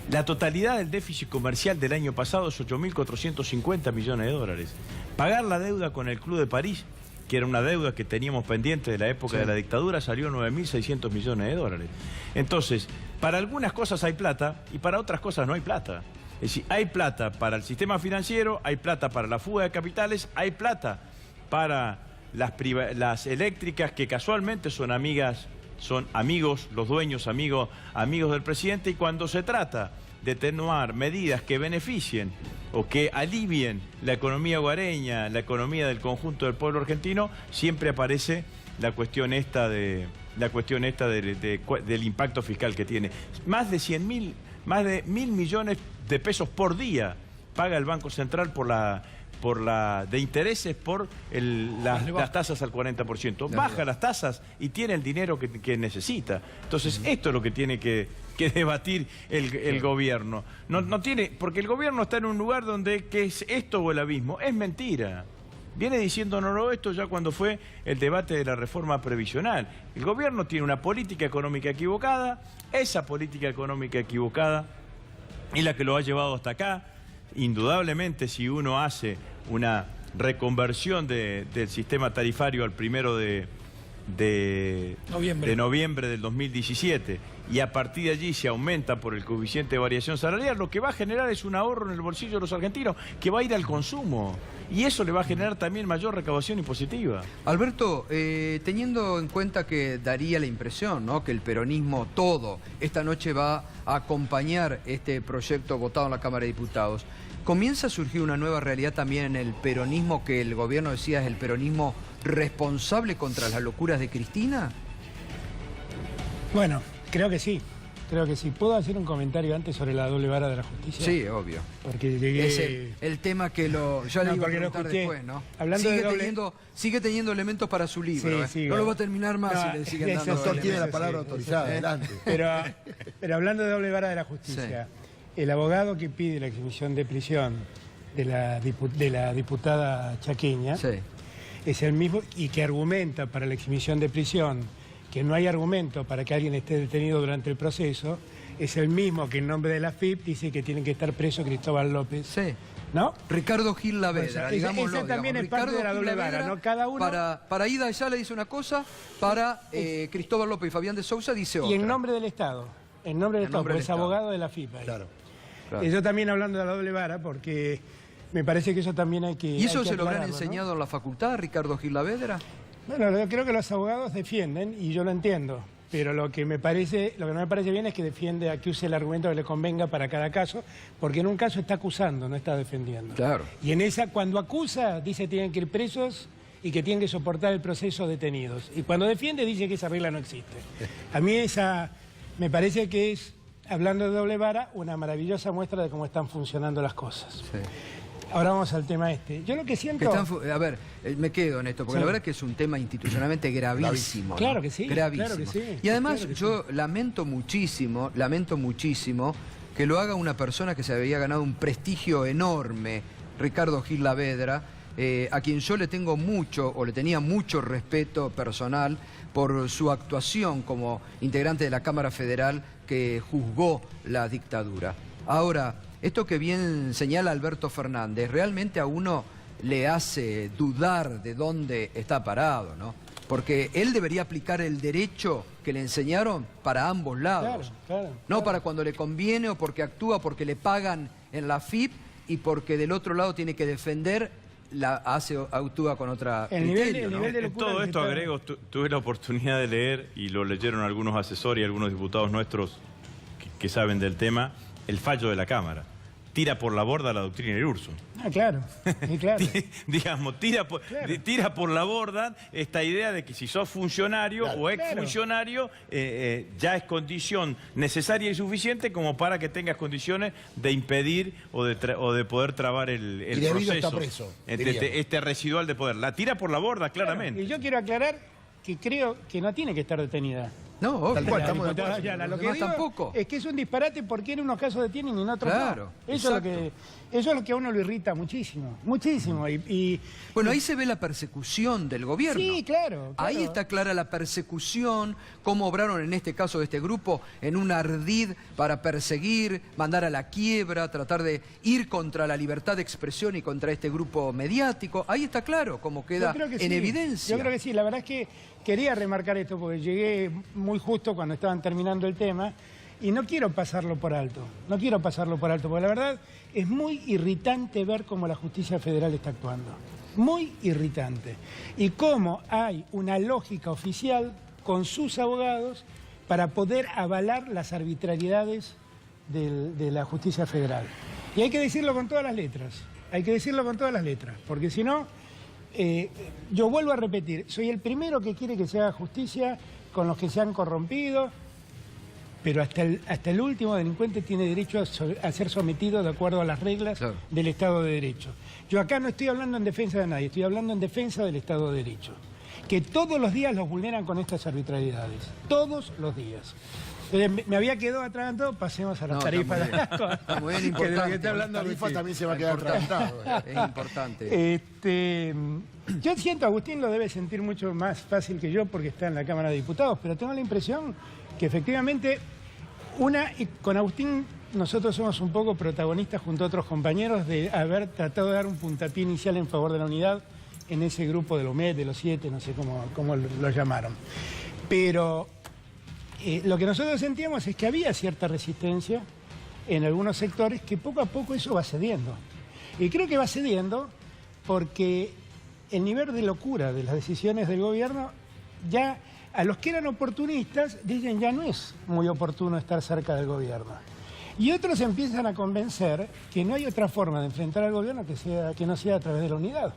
La totalidad del déficit comercial del año pasado es 8.450 millones de dólares. Pagar la deuda con el Club de París, que era una deuda que teníamos pendiente de la época de la dictadura, salió 9.600 millones de dólares. Entonces, para algunas cosas hay plata y para otras cosas no hay plata. Es decir, hay plata para el sistema financiero, hay plata para la fuga de capitales, hay plata para las eléctricas que casualmente son amigas, son amigos, los dueños, amigos del presidente, y cuando se trata de tomar medidas que beneficien o que alivien la economía hogareña, la economía del conjunto del pueblo argentino, siempre aparece la cuestión esta del impacto fiscal que tiene. Más de 1.000 millones de pesos por día paga el Banco Central de intereses por las tasas al 40%. Baja las tasas y tiene el dinero que necesita. Entonces, esto es lo que tiene que debatir el gobierno. No tiene, porque el gobierno está en un lugar donde, ¿qué es esto o el abismo? Es mentira. Viene diciéndonos esto ya cuando fue el debate de la reforma previsional. El gobierno tiene una política económica equivocada, esa política económica equivocada es la que lo ha llevado hasta acá. Indudablemente, si uno hace una reconversión del sistema tarifario al 1 de noviembre del 2017 y a partir de allí se aumenta por el coeficiente de variación salarial, lo que va a generar es un ahorro en el bolsillo de los argentinos que va a ir al consumo y eso le va a generar también mayor recaudación impositiva. Alberto, teniendo en cuenta que daría la impresión, ¿no?, que el peronismo todo esta noche va a acompañar este proyecto votado en la Cámara de Diputados, ¿comienza a surgir una nueva realidad también en el peronismo que el gobierno decía es el peronismo responsable contra las locuras de Cristina? Bueno, creo que sí. Creo que sí. ¿Puedo hacer un comentario antes sobre la doble vara de la justicia? Sí, obvio. Porque llegué... Es el tema que ya le iba a preguntar después, ¿no? Sigue teniendo elementos para su libro. Sí, no lo va a terminar más si le siguen dando. El doctor tiene la palabra autorizada, adelante. Pero hablando de doble vara de la justicia, el abogado que pide la exhibición de prisión de la diputada chaqueña es el mismo y que argumenta para la exhibición de prisión que no hay argumento para que alguien esté detenido durante el proceso, es el mismo que en nombre de la FIP dice que tienen que estar preso Cristóbal López. Sí. ¿No? Ricardo Gil Lavedra, digámoslo. Esa también es parte de la doble vara, ¿no? Cada uno... Para Ida Ayala dice una cosa, para Cristóbal López y Fabián de Sousa dice otra. Y en nombre del Estado. En nombre del Estado, porque es abogado de la FIP. Claro. Yo también hablando de la doble vara, porque me parece que eso también hay que... ¿Y eso se lo habrán enseñado en la facultad, Ricardo Gil Lavedra? Bueno, yo creo que los abogados defienden, y yo lo entiendo, pero lo que no me parece bien es que defiende, que use el argumento que le convenga para cada caso, porque en un caso está acusando, no está defendiendo. Claro. Y en esa, cuando acusa, dice que tienen que ir presos y que tienen que soportar el proceso detenidos. Y cuando defiende, dice que esa regla no existe. A mí esa, me parece que es, hablando de doble vara, una maravillosa muestra de cómo están funcionando las cosas. Sí. Ahora vamos al tema este. Yo lo que siento... a ver, me quedo en esto, porque la verdad es que es un tema institucionalmente gravísimo. ¿no? Claro que sí. Gravísimo. Claro que sí. Y además yo lamento muchísimo que lo haga una persona que se había ganado un prestigio enorme, Ricardo Gil Lavedra, a quien yo le tenía mucho respeto personal por su actuación como integrante de la Cámara Federal que juzgó la dictadura. Ahora, esto que bien señala Alberto Fernández, realmente a uno le hace dudar de dónde está parado, ¿no? Porque él debería aplicar el derecho que le enseñaron para ambos lados. No para cuando le conviene o porque actúa, porque le pagan en la FIP y porque del otro lado tiene que defender actúa con otra el nivel de En locura todo que esto está- agrego, tuve la oportunidad de leer, y lo leyeron algunos asesores y algunos diputados nuestros que saben del tema, el fallo de la Cámara. Tira por la borda la doctrina Irursun. Ah, claro, sí, claro. Digamos, tira por la borda esta idea de que si sos funcionario o exfuncionario, ya es condición necesaria y suficiente como para que tengas condiciones de impedir o de poder trabar el Y debido proceso. está preso, Este residual de poder. La tira por la borda, claramente. Y yo quiero aclarar que creo que no tiene que estar detenida. No, obvio. Tal cual, La estamos de diputada acuerdo. Ayala. Lo Los que demás digo tampoco. es que es un disparate porque en unos casos detienen y en otros Claro, no. Eso es lo que a uno lo irrita muchísimo, muchísimo. Bueno, ahí se ve la persecución del gobierno. Sí, claro. Ahí está clara la persecución, cómo obraron en este caso de este grupo en un ardid para perseguir, mandar a la quiebra, tratar de ir contra la libertad de expresión y contra este grupo mediático. Ahí está claro cómo queda Yo creo que en sí. evidencia. Yo creo que sí, la verdad es que quería remarcar esto porque llegué muy justo cuando estaban terminando el tema y no quiero pasarlo por alto, porque la verdad es muy irritante ver cómo la justicia federal está actuando, muy irritante, y cómo hay una lógica oficial con sus abogados para poder avalar las arbitrariedades de la justicia federal. Y hay que decirlo con todas las letras, porque si no... yo vuelvo a repetir, soy el primero que quiere que se haga justicia con los que se han corrompido, pero hasta el último delincuente tiene derecho a ser sometido de acuerdo a las reglas del Estado de Derecho. Yo acá no estoy hablando en defensa de nadie, estoy hablando en defensa del Estado de Derecho, que todos los días los vulneran con estas arbitrariedades, todos los días. Me había quedado atragantado, pasemos a las tarifas. Está muy bien, Que de lo que importante. está hablando Agustín también se va a quedar atragantado. Es importante. Yo siento, Agustín lo debe sentir mucho más fácil que yo porque está en la Cámara de Diputados, pero tengo la impresión que efectivamente, y con Agustín nosotros somos un poco protagonistas junto a otros compañeros de haber tratado de dar un puntapié inicial en favor de la unidad en ese grupo de los MED, de los 7, no sé cómo lo llamaron. Pero lo que nosotros sentíamos es que había cierta resistencia en algunos sectores que poco a poco eso va cediendo. Y creo que va cediendo porque el nivel de locura de las decisiones del gobierno, ya a los que eran oportunistas dicen ya no es muy oportuno estar cerca del gobierno. Y otros empiezan a convencer que no hay otra forma de enfrentar al gobierno que no sea a través de la unidad.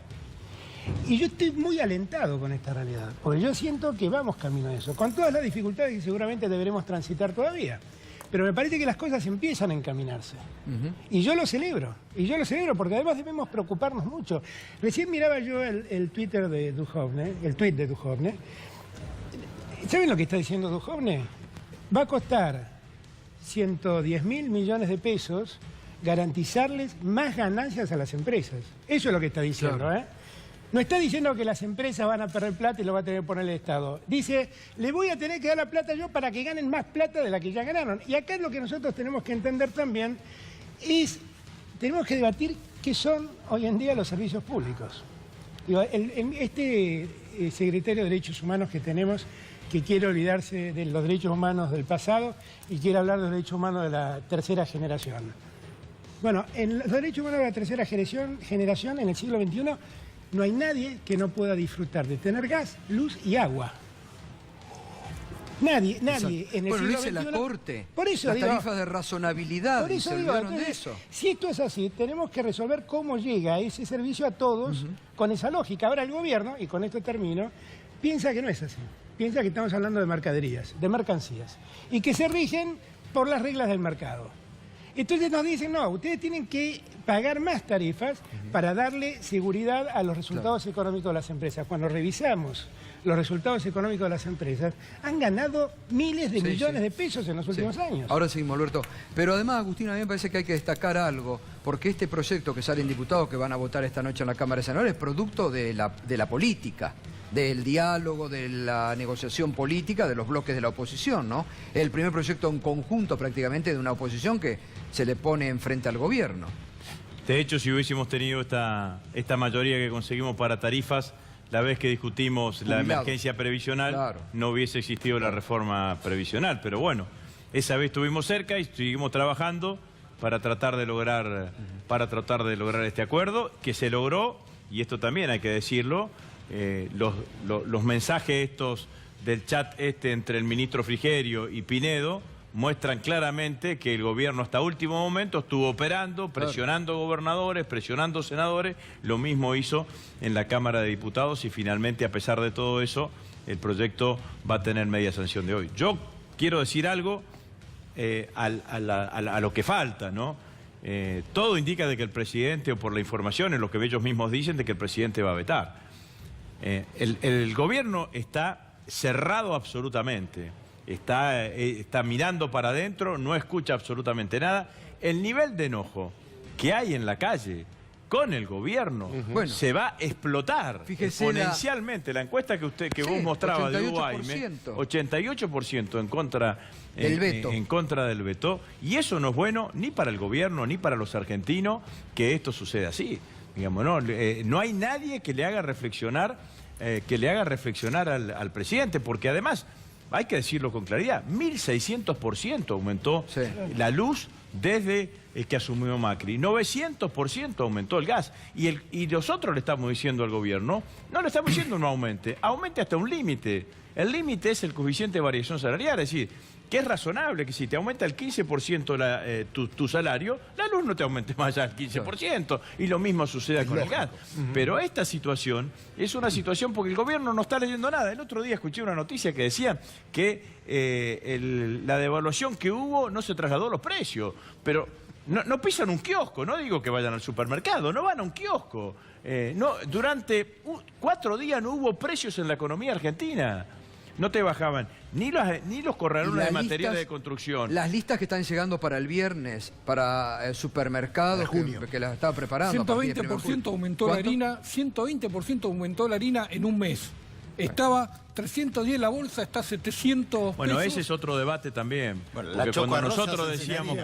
Y yo estoy muy alentado con esta realidad, porque yo siento que vamos camino a eso, con todas las dificultades que seguramente deberemos transitar todavía. Pero me parece que las cosas empiezan a encaminarse. Y yo lo celebro, porque además debemos preocuparnos mucho. Recién miraba yo el Twitter de Duhovne, el tweet de Duhovne. ¿Saben lo que está diciendo Duhovne? Va a costar 110.000 millones de pesos garantizarles más ganancias a las empresas. Eso es lo que está diciendo, Claro. No está diciendo que las empresas van a perder plata y lo va a tener que poner el Estado. Dice, le voy a tener que dar la plata yo para que ganen más plata de la que ya ganaron. Y acá lo que nosotros tenemos que entender también es, tenemos que debatir qué son hoy en día los servicios públicos. Digo, este secretario de Derechos Humanos que tenemos, que quiere olvidarse de los derechos humanos del pasado y quiere hablar de los derechos humanos de la tercera generación. Bueno, en los derechos humanos de la tercera generación en el siglo XXI no hay nadie que no pueda disfrutar de tener gas, luz y agua. Nadie en el Bueno, siglo lo dice XXI. la Corte. Por eso las digo, tarifas de razonabilidad, por eso se digo, olvidaron de entonces, eso. si esto es así, tenemos que resolver cómo llega ese servicio a todos con esa lógica. Ahora el gobierno, y con esto termino, piensa que no es así. Piensa que estamos hablando de mercaderías, de mercancías, y que se rigen por las reglas del mercado. Entonces nos dicen, no, ustedes tienen que pagar más tarifas para darle seguridad a los resultados económicos de las empresas. Cuando revisamos los resultados económicos de las empresas, han ganado miles de millones de pesos en los últimos años. Ahora seguimos, Alberto. Pero además, Agustín, a mí me parece que hay que destacar algo, porque este proyecto que sale en diputados que van a votar esta noche en la Cámara de Senadores es producto de la política, del diálogo, de la negociación política de los bloques de la oposición, ¿no? Es el primer proyecto en conjunto prácticamente de una oposición que se le pone enfrente al gobierno. De hecho, si hubiésemos tenido esta mayoría que conseguimos para tarifas, la vez que discutimos la emergencia previsional, no hubiese existido la reforma previsional. Pero bueno, esa vez estuvimos cerca y seguimos trabajando para tratar de lograr este acuerdo, que se logró y esto también hay que decirlo, los mensajes estos del chat entre el ministro Frigerio y Pinedo muestran claramente que el gobierno hasta último momento estuvo operando, presionando gobernadores, presionando senadores, lo mismo hizo en la Cámara de Diputados y finalmente, a pesar de todo eso, el proyecto va a tener media sanción de hoy. Yo quiero decir algo a lo que falta, ¿no? Todo indica de que el presidente, o por la información, en lo que ellos mismos dicen, de que el presidente va a vetar. El gobierno está cerrado absolutamente. Está mirando para adentro, no escucha absolutamente nada. El nivel de enojo que hay en la calle con el gobierno se va a explotar exponencialmente. La encuesta que vos mostrabas de Uruguay, 88% en contra del veto. Y eso no es bueno ni para el gobierno ni para los argentinos que esto suceda así. Digamos, no hay nadie que le haga reflexionar, al presidente, porque además, hay que decirlo con claridad, 1.600% aumentó la luz desde que asumió Macri, 900% aumentó el gas. Y nosotros le estamos diciendo al gobierno, no le estamos diciendo no aumente hasta un límite. El límite es el coeficiente de variación salarial, es decir, que es razonable que si te aumenta el 15% tu salario, la luz no te aumente más allá del 15%, y lo mismo sucede con el gas. Pero esta situación es una situación porque el gobierno no está leyendo nada. El otro día escuché una noticia que decía que la devaluación que hubo no se trasladó a los precios, pero no pisan un kiosco, no digo que vayan al supermercado, no van a un kiosco. Durante 4 días no hubo precios en la economía argentina. No te bajaban ni los corralones de materiales de construcción. Las listas que están llegando para el viernes, para supermercados, que las estaba preparando. 120% aumentó la harina, 120% aumentó la harina en un mes. Estaba 310 la bolsa, está 700 Bueno, pesos. ese es otro debate también. Bueno, porque cuando nosotros decíamos,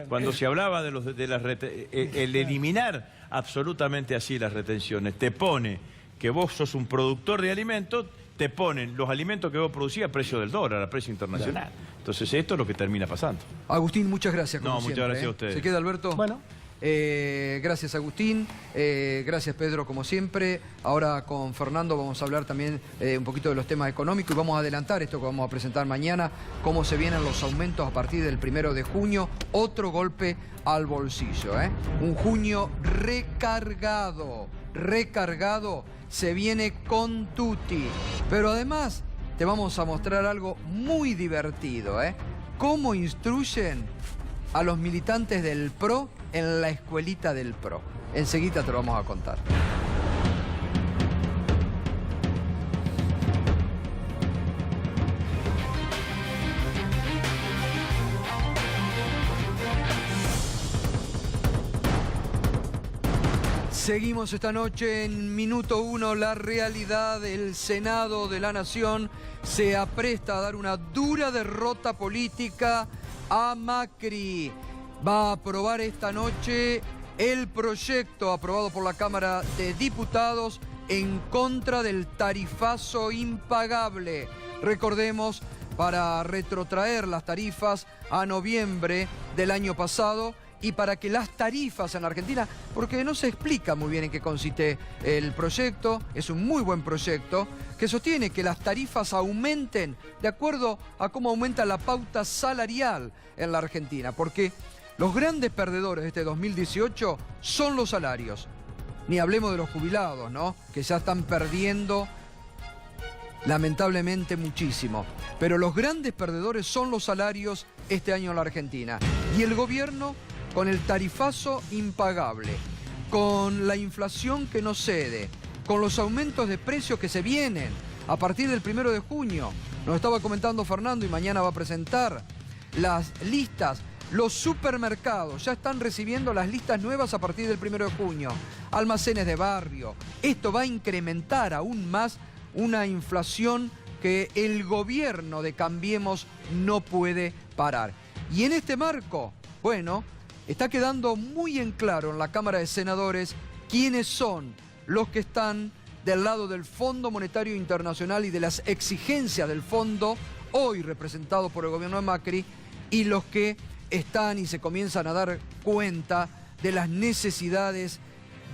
cuando se hablaba el eliminar absolutamente así las retenciones, te pone que vos sos un productor de alimentos, te ponen los alimentos que vos producís a precio del dólar, a precio internacional. Entonces esto es lo que termina pasando. Agustín, muchas gracias como siempre. Muchas gracias a ustedes. ¿Se queda, Alberto? Bueno. Gracias, Agustín. Gracias, Pedro, como siempre. Ahora con Fernando vamos a hablar también un poquito de los temas económicos y vamos a adelantar esto que vamos a presentar mañana, cómo se vienen los aumentos a partir del 1 de junio. Otro golpe al bolsillo, ¿eh? Un junio recargado, se viene con tutti. Pero además te vamos a mostrar algo muy divertido, ¿eh? Cómo instruyen a los militantes del PRO en la escuelita del PRO. Enseguida te lo vamos a contar. Seguimos esta noche en Minuto 1, la realidad. El Senado de la Nación se apresta a dar una dura derrota política a Macri. Va a aprobar esta noche el proyecto aprobado por la Cámara de Diputados en contra del tarifazo impagable. Recordemos, para retrotraer las tarifas a noviembre del año pasado y para que las tarifas en la Argentina, porque no se explica muy bien en qué consiste el proyecto, es un muy buen proyecto, que sostiene que las tarifas aumenten de acuerdo a cómo aumenta la pauta salarial en la Argentina, porque los grandes perdedores de este 2018 son los salarios. Ni hablemos de los jubilados, ¿no? Que ya están perdiendo lamentablemente muchísimo. Pero los grandes perdedores son los salarios este año en la Argentina. Y el gobierno, con el tarifazo impagable, con la inflación que no cede, con los aumentos de precios que se vienen a partir del 1 de junio. Nos estaba comentando Fernando y mañana va a presentar las listas. Los supermercados ya están recibiendo las listas nuevas a partir del 1 de junio. Almacenes de barrio. Esto va a incrementar aún más una inflación que el gobierno de Cambiemos no puede parar. Y en este marco, bueno, está quedando muy en claro en la Cámara de Senadores quiénes son los que están del lado del Fondo Monetario Internacional y de las exigencias del fondo, hoy representado por el gobierno de Macri, y los que están y se comienzan a dar cuenta de las necesidades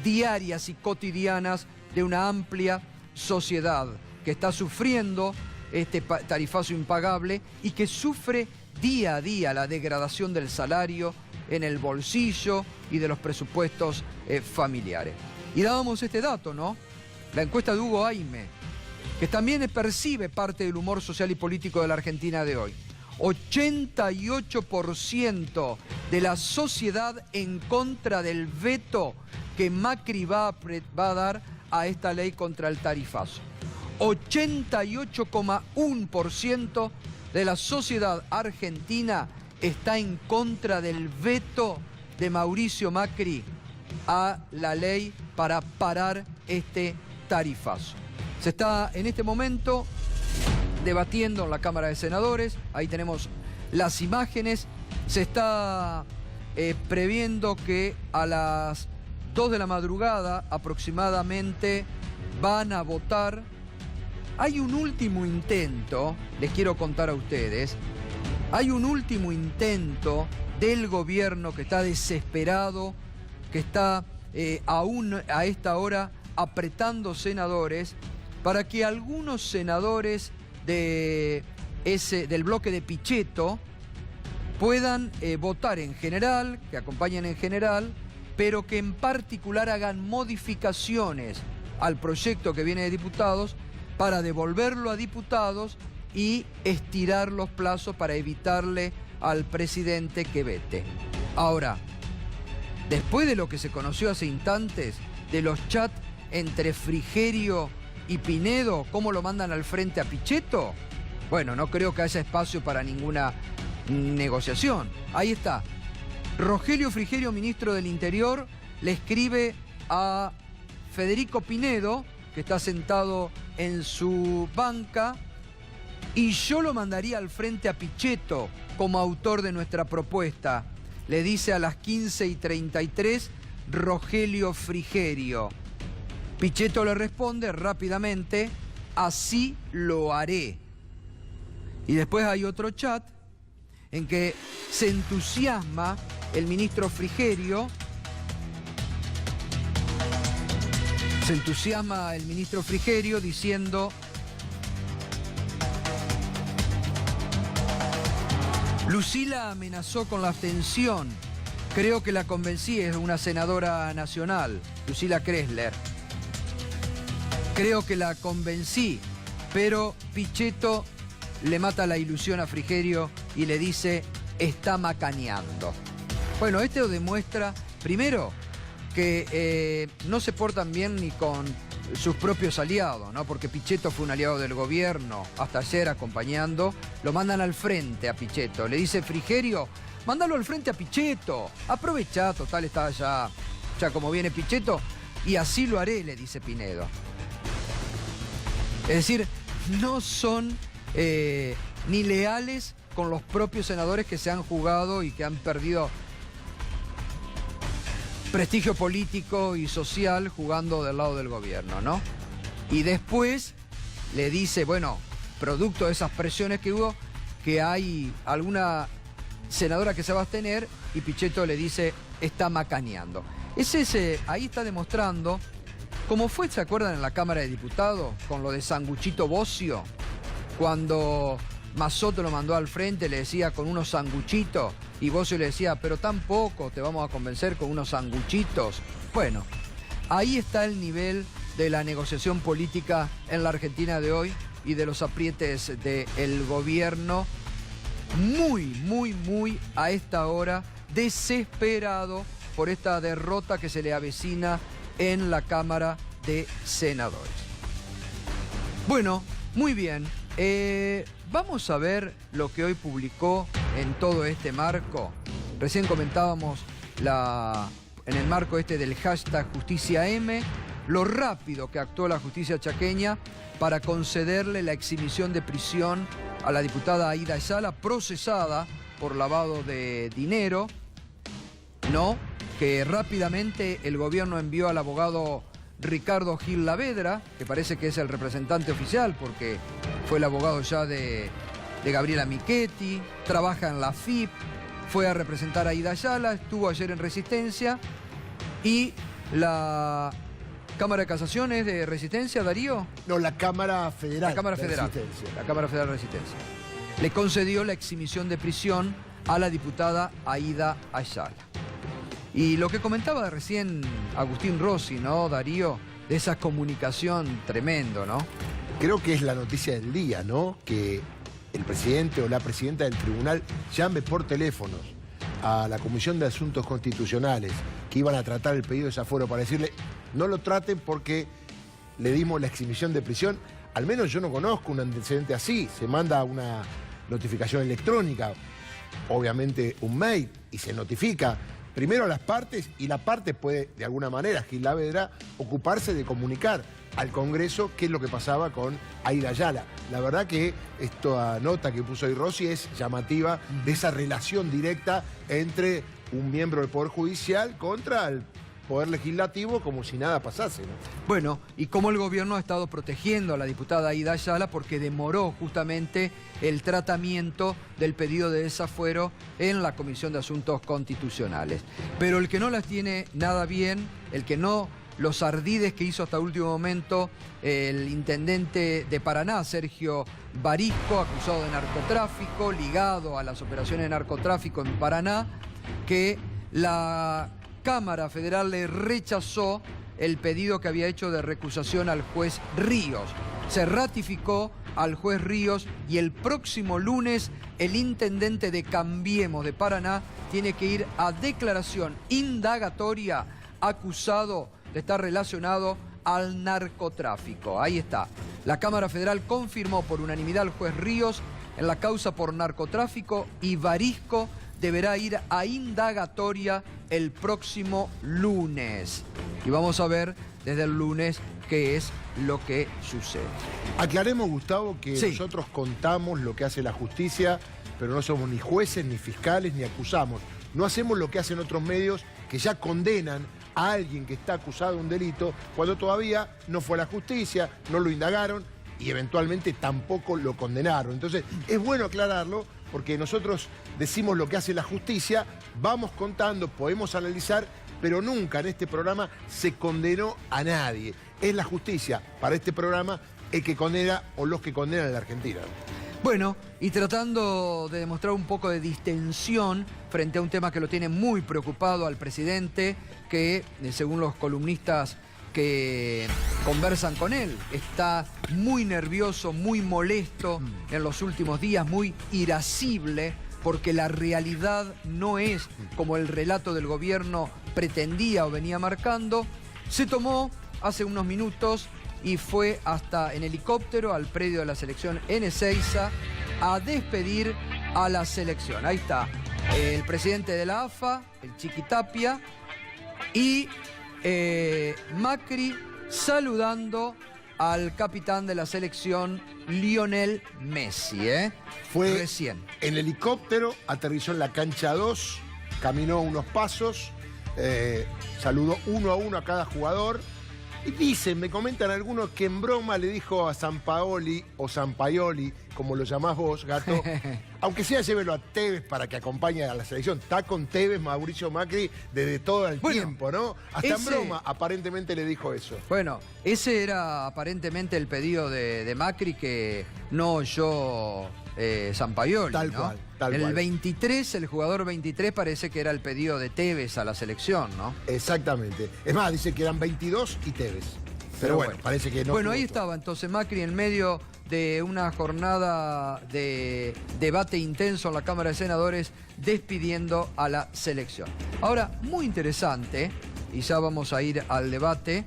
diarias y cotidianas de una amplia sociedad que está sufriendo este tarifazo impagable y que sufre día a día la degradación del salario en el bolsillo y de los presupuestos familiares. Y dábamos este dato, ¿no? La encuesta de Hugo Aime, que también percibe parte del humor social y político de la Argentina de hoy. 88% de la sociedad en contra del veto que Macri va a dar a esta ley contra el tarifazo. 88,1% de la sociedad argentina está en contra del veto de Mauricio Macri a la ley para parar este tarifazo. Se está en este momento debatiendo en la Cámara de Senadores, ahí tenemos las imágenes, se está previendo que a las 2 de la madrugada aproximadamente van a votar. Hay un último intento, les quiero contar a ustedes, hay un último intento del gobierno que está desesperado, que está aún a esta hora apretando senadores para que algunos senadores del bloque de Pichetto puedan votar en general, que acompañen en general, pero que en particular hagan modificaciones al proyecto que viene de diputados para devolverlo a diputados y estirar los plazos para evitarle al presidente que vete. Ahora, después de lo que se conoció hace instantes, de los chats entre Frigerio y Pinedo, ¿cómo lo mandan al frente a Pichetto? Bueno, no creo que haya espacio para ninguna negociación. Ahí está. Rogelio Frigerio, ministro del Interior, le escribe a Federico Pinedo, que está sentado en su banca, y yo lo mandaría al frente a Pichetto como autor de nuestra propuesta. Le dice a las 15:33 Rogelio Frigerio. Pichetto le responde rápidamente, así lo haré. Y después hay otro chat en que se entusiasma el ministro Frigerio. Se entusiasma el ministro Frigerio diciendo: Lucila amenazó con la abstención. Creo que la convencí, es una senadora nacional, Lucila Kressler. Creo que la convencí, pero Pichetto le mata la ilusión a Frigerio y le dice, está macaneando. Bueno, esto demuestra, primero, que no se portan bien ni con sus propios aliados, ¿no? Porque Pichetto fue un aliado del gobierno hasta ayer acompañando, lo mandan al frente a Pichetto. Le dice Frigerio, mándalo al frente a Pichetto, aprovecha, total está allá, ya como viene Pichetto, y así lo haré, le dice Pinedo. Es decir, no son ni leales con los propios senadores que se han jugado y que han perdido prestigio político y social jugando del lado del gobierno, ¿no? Y después le dice, bueno, producto de esas presiones que hubo, que hay alguna senadora que se va a abstener y Pichetto le dice, está macaneando. Ahí está demostrando, como fue, ¿se acuerdan en la Cámara de Diputados? Con lo de Sanguchito Bocio, cuando Mazzotto lo mandó al frente, le decía con unos sanguchitos, y Bocio le decía, pero tampoco te vamos a convencer con unos sanguchitos. Bueno, ahí está el nivel de la negociación política en la Argentina de hoy y de los aprietes del gobierno, muy a esta hora, desesperado por esta derrota que se le avecina en la Cámara de Senadores. Bueno, muy bien. Vamos a ver lo que hoy publicó en todo este marco. Recién comentábamos en el marco del hashtag #JusticiaM, lo rápido que actuó la justicia chaqueña para concederle la exhibición de prisión a la diputada Aida Ayala, procesada por lavado de dinero, ¿no? Que rápidamente el gobierno envió al abogado Ricardo Gil Lavedra, que parece que es el representante oficial porque fue el abogado ya de Gabriela Michetti, trabaja en la FIP, fue a representar a Aida Ayala, estuvo ayer en Resistencia y La Cámara de Casación es de Resistencia, Darío. No, la Cámara Federal. La Cámara Federal. La Cámara Federal de Resistencia. Le concedió la exhibición de prisión a la diputada Aida Ayala. Y lo que comentaba recién Agustín Rossi, ¿no, Darío? De esa comunicación tremendo, ¿no? Creo que es la noticia del día, ¿no? Que el presidente o la presidenta del tribunal llame por teléfonos a la Comisión de Asuntos Constitucionales que iban a tratar el pedido de desafuero para decirle no lo traten porque le dimos la exhibición de prisión. Al menos yo no conozco un antecedente así. Se manda una notificación electrónica, obviamente un mail, y se notifica primero a las partes, y la parte puede, de alguna manera, Gil Lavedra, ocuparse de comunicar al Congreso qué es lo que pasaba con Aida Ayala. La verdad que esta nota que puso hoy Rossi es llamativa de esa relación directa entre un miembro del Poder Judicial contra el Poder Legislativo, como si nada pasase, ¿no? Bueno, y cómo el gobierno ha estado protegiendo a la diputada Aida Ayala porque demoró justamente el tratamiento del pedido de desafuero en la Comisión de Asuntos Constitucionales. Pero el que no las tiene nada bien, el que no, los ardides que hizo hasta último momento el intendente de Paraná, Sergio Barisco, acusado de narcotráfico, ligado a las operaciones de narcotráfico en Paraná, que la Cámara Federal le rechazó el pedido que había hecho de recusación al juez Ríos. Se ratificó al juez Ríos y el próximo lunes el intendente de Cambiemos de Paraná tiene que ir a declaración indagatoria acusado de estar relacionado al narcotráfico. Ahí está. La Cámara Federal confirmó por unanimidad al juez Ríos en la causa por narcotráfico y Barisco deberá ir a indagatoria el próximo lunes. Y vamos a ver desde el lunes qué es lo que sucede. Aclaremos, Gustavo, que sí, nosotros contamos lo que hace la justicia, pero no somos ni jueces, ni fiscales, ni acusamos. No hacemos lo que hacen otros medios que ya condenan a alguien que está acusado de un delito cuando todavía no fue a la justicia, no lo indagaron y eventualmente tampoco lo condenaron. Entonces, es bueno aclararlo porque nosotros decimos lo que hace la justicia, vamos contando, podemos analizar, pero nunca en este programa se condenó a nadie. Es la justicia para este programa el que condena o los que condenan a la Argentina. Bueno, y tratando de demostrar un poco de distensión frente a un tema que lo tiene muy preocupado al presidente, que según los columnistas que conversan con él, está muy nervioso, muy molesto en los últimos días, muy irascible, porque la realidad no es como el relato del gobierno pretendía o venía marcando. Se tomó hace unos minutos y fue hasta en helicóptero al predio de la selección en Ezeiza a despedir a la selección. Ahí está el presidente de la AFA, el Chiqui Tapia, y Macri saludando al capitán de la selección, Lionel Messi. Fue recién. En helicóptero, aterrizó en la cancha 2, caminó unos pasos, saludó uno a uno a cada jugador. Y dicen, me comentan algunos, que en broma le dijo a Sampaoli o Sampaioli, como lo llamás vos, Gato, aunque sea llévelo a Tevez para que acompañe a la selección. Está con Tevez Mauricio Macri desde todo el tiempo, ¿no? Hasta en broma aparentemente le dijo eso. Bueno, ese era aparentemente el pedido de Macri que no oyó Sampaioli, Tal ¿no? cual, tal el cual. 23, el jugador 23 parece que era el pedido de Tevez a la selección, ¿no? Exactamente. Es más, dice que eran 22 y Tevez. Pero bueno, parece que no. Bueno, ahí estaba entonces Macri en medio de una jornada de debate intenso en la Cámara de Senadores despidiendo a la selección. Ahora, muy interesante, y ya vamos a ir al debate,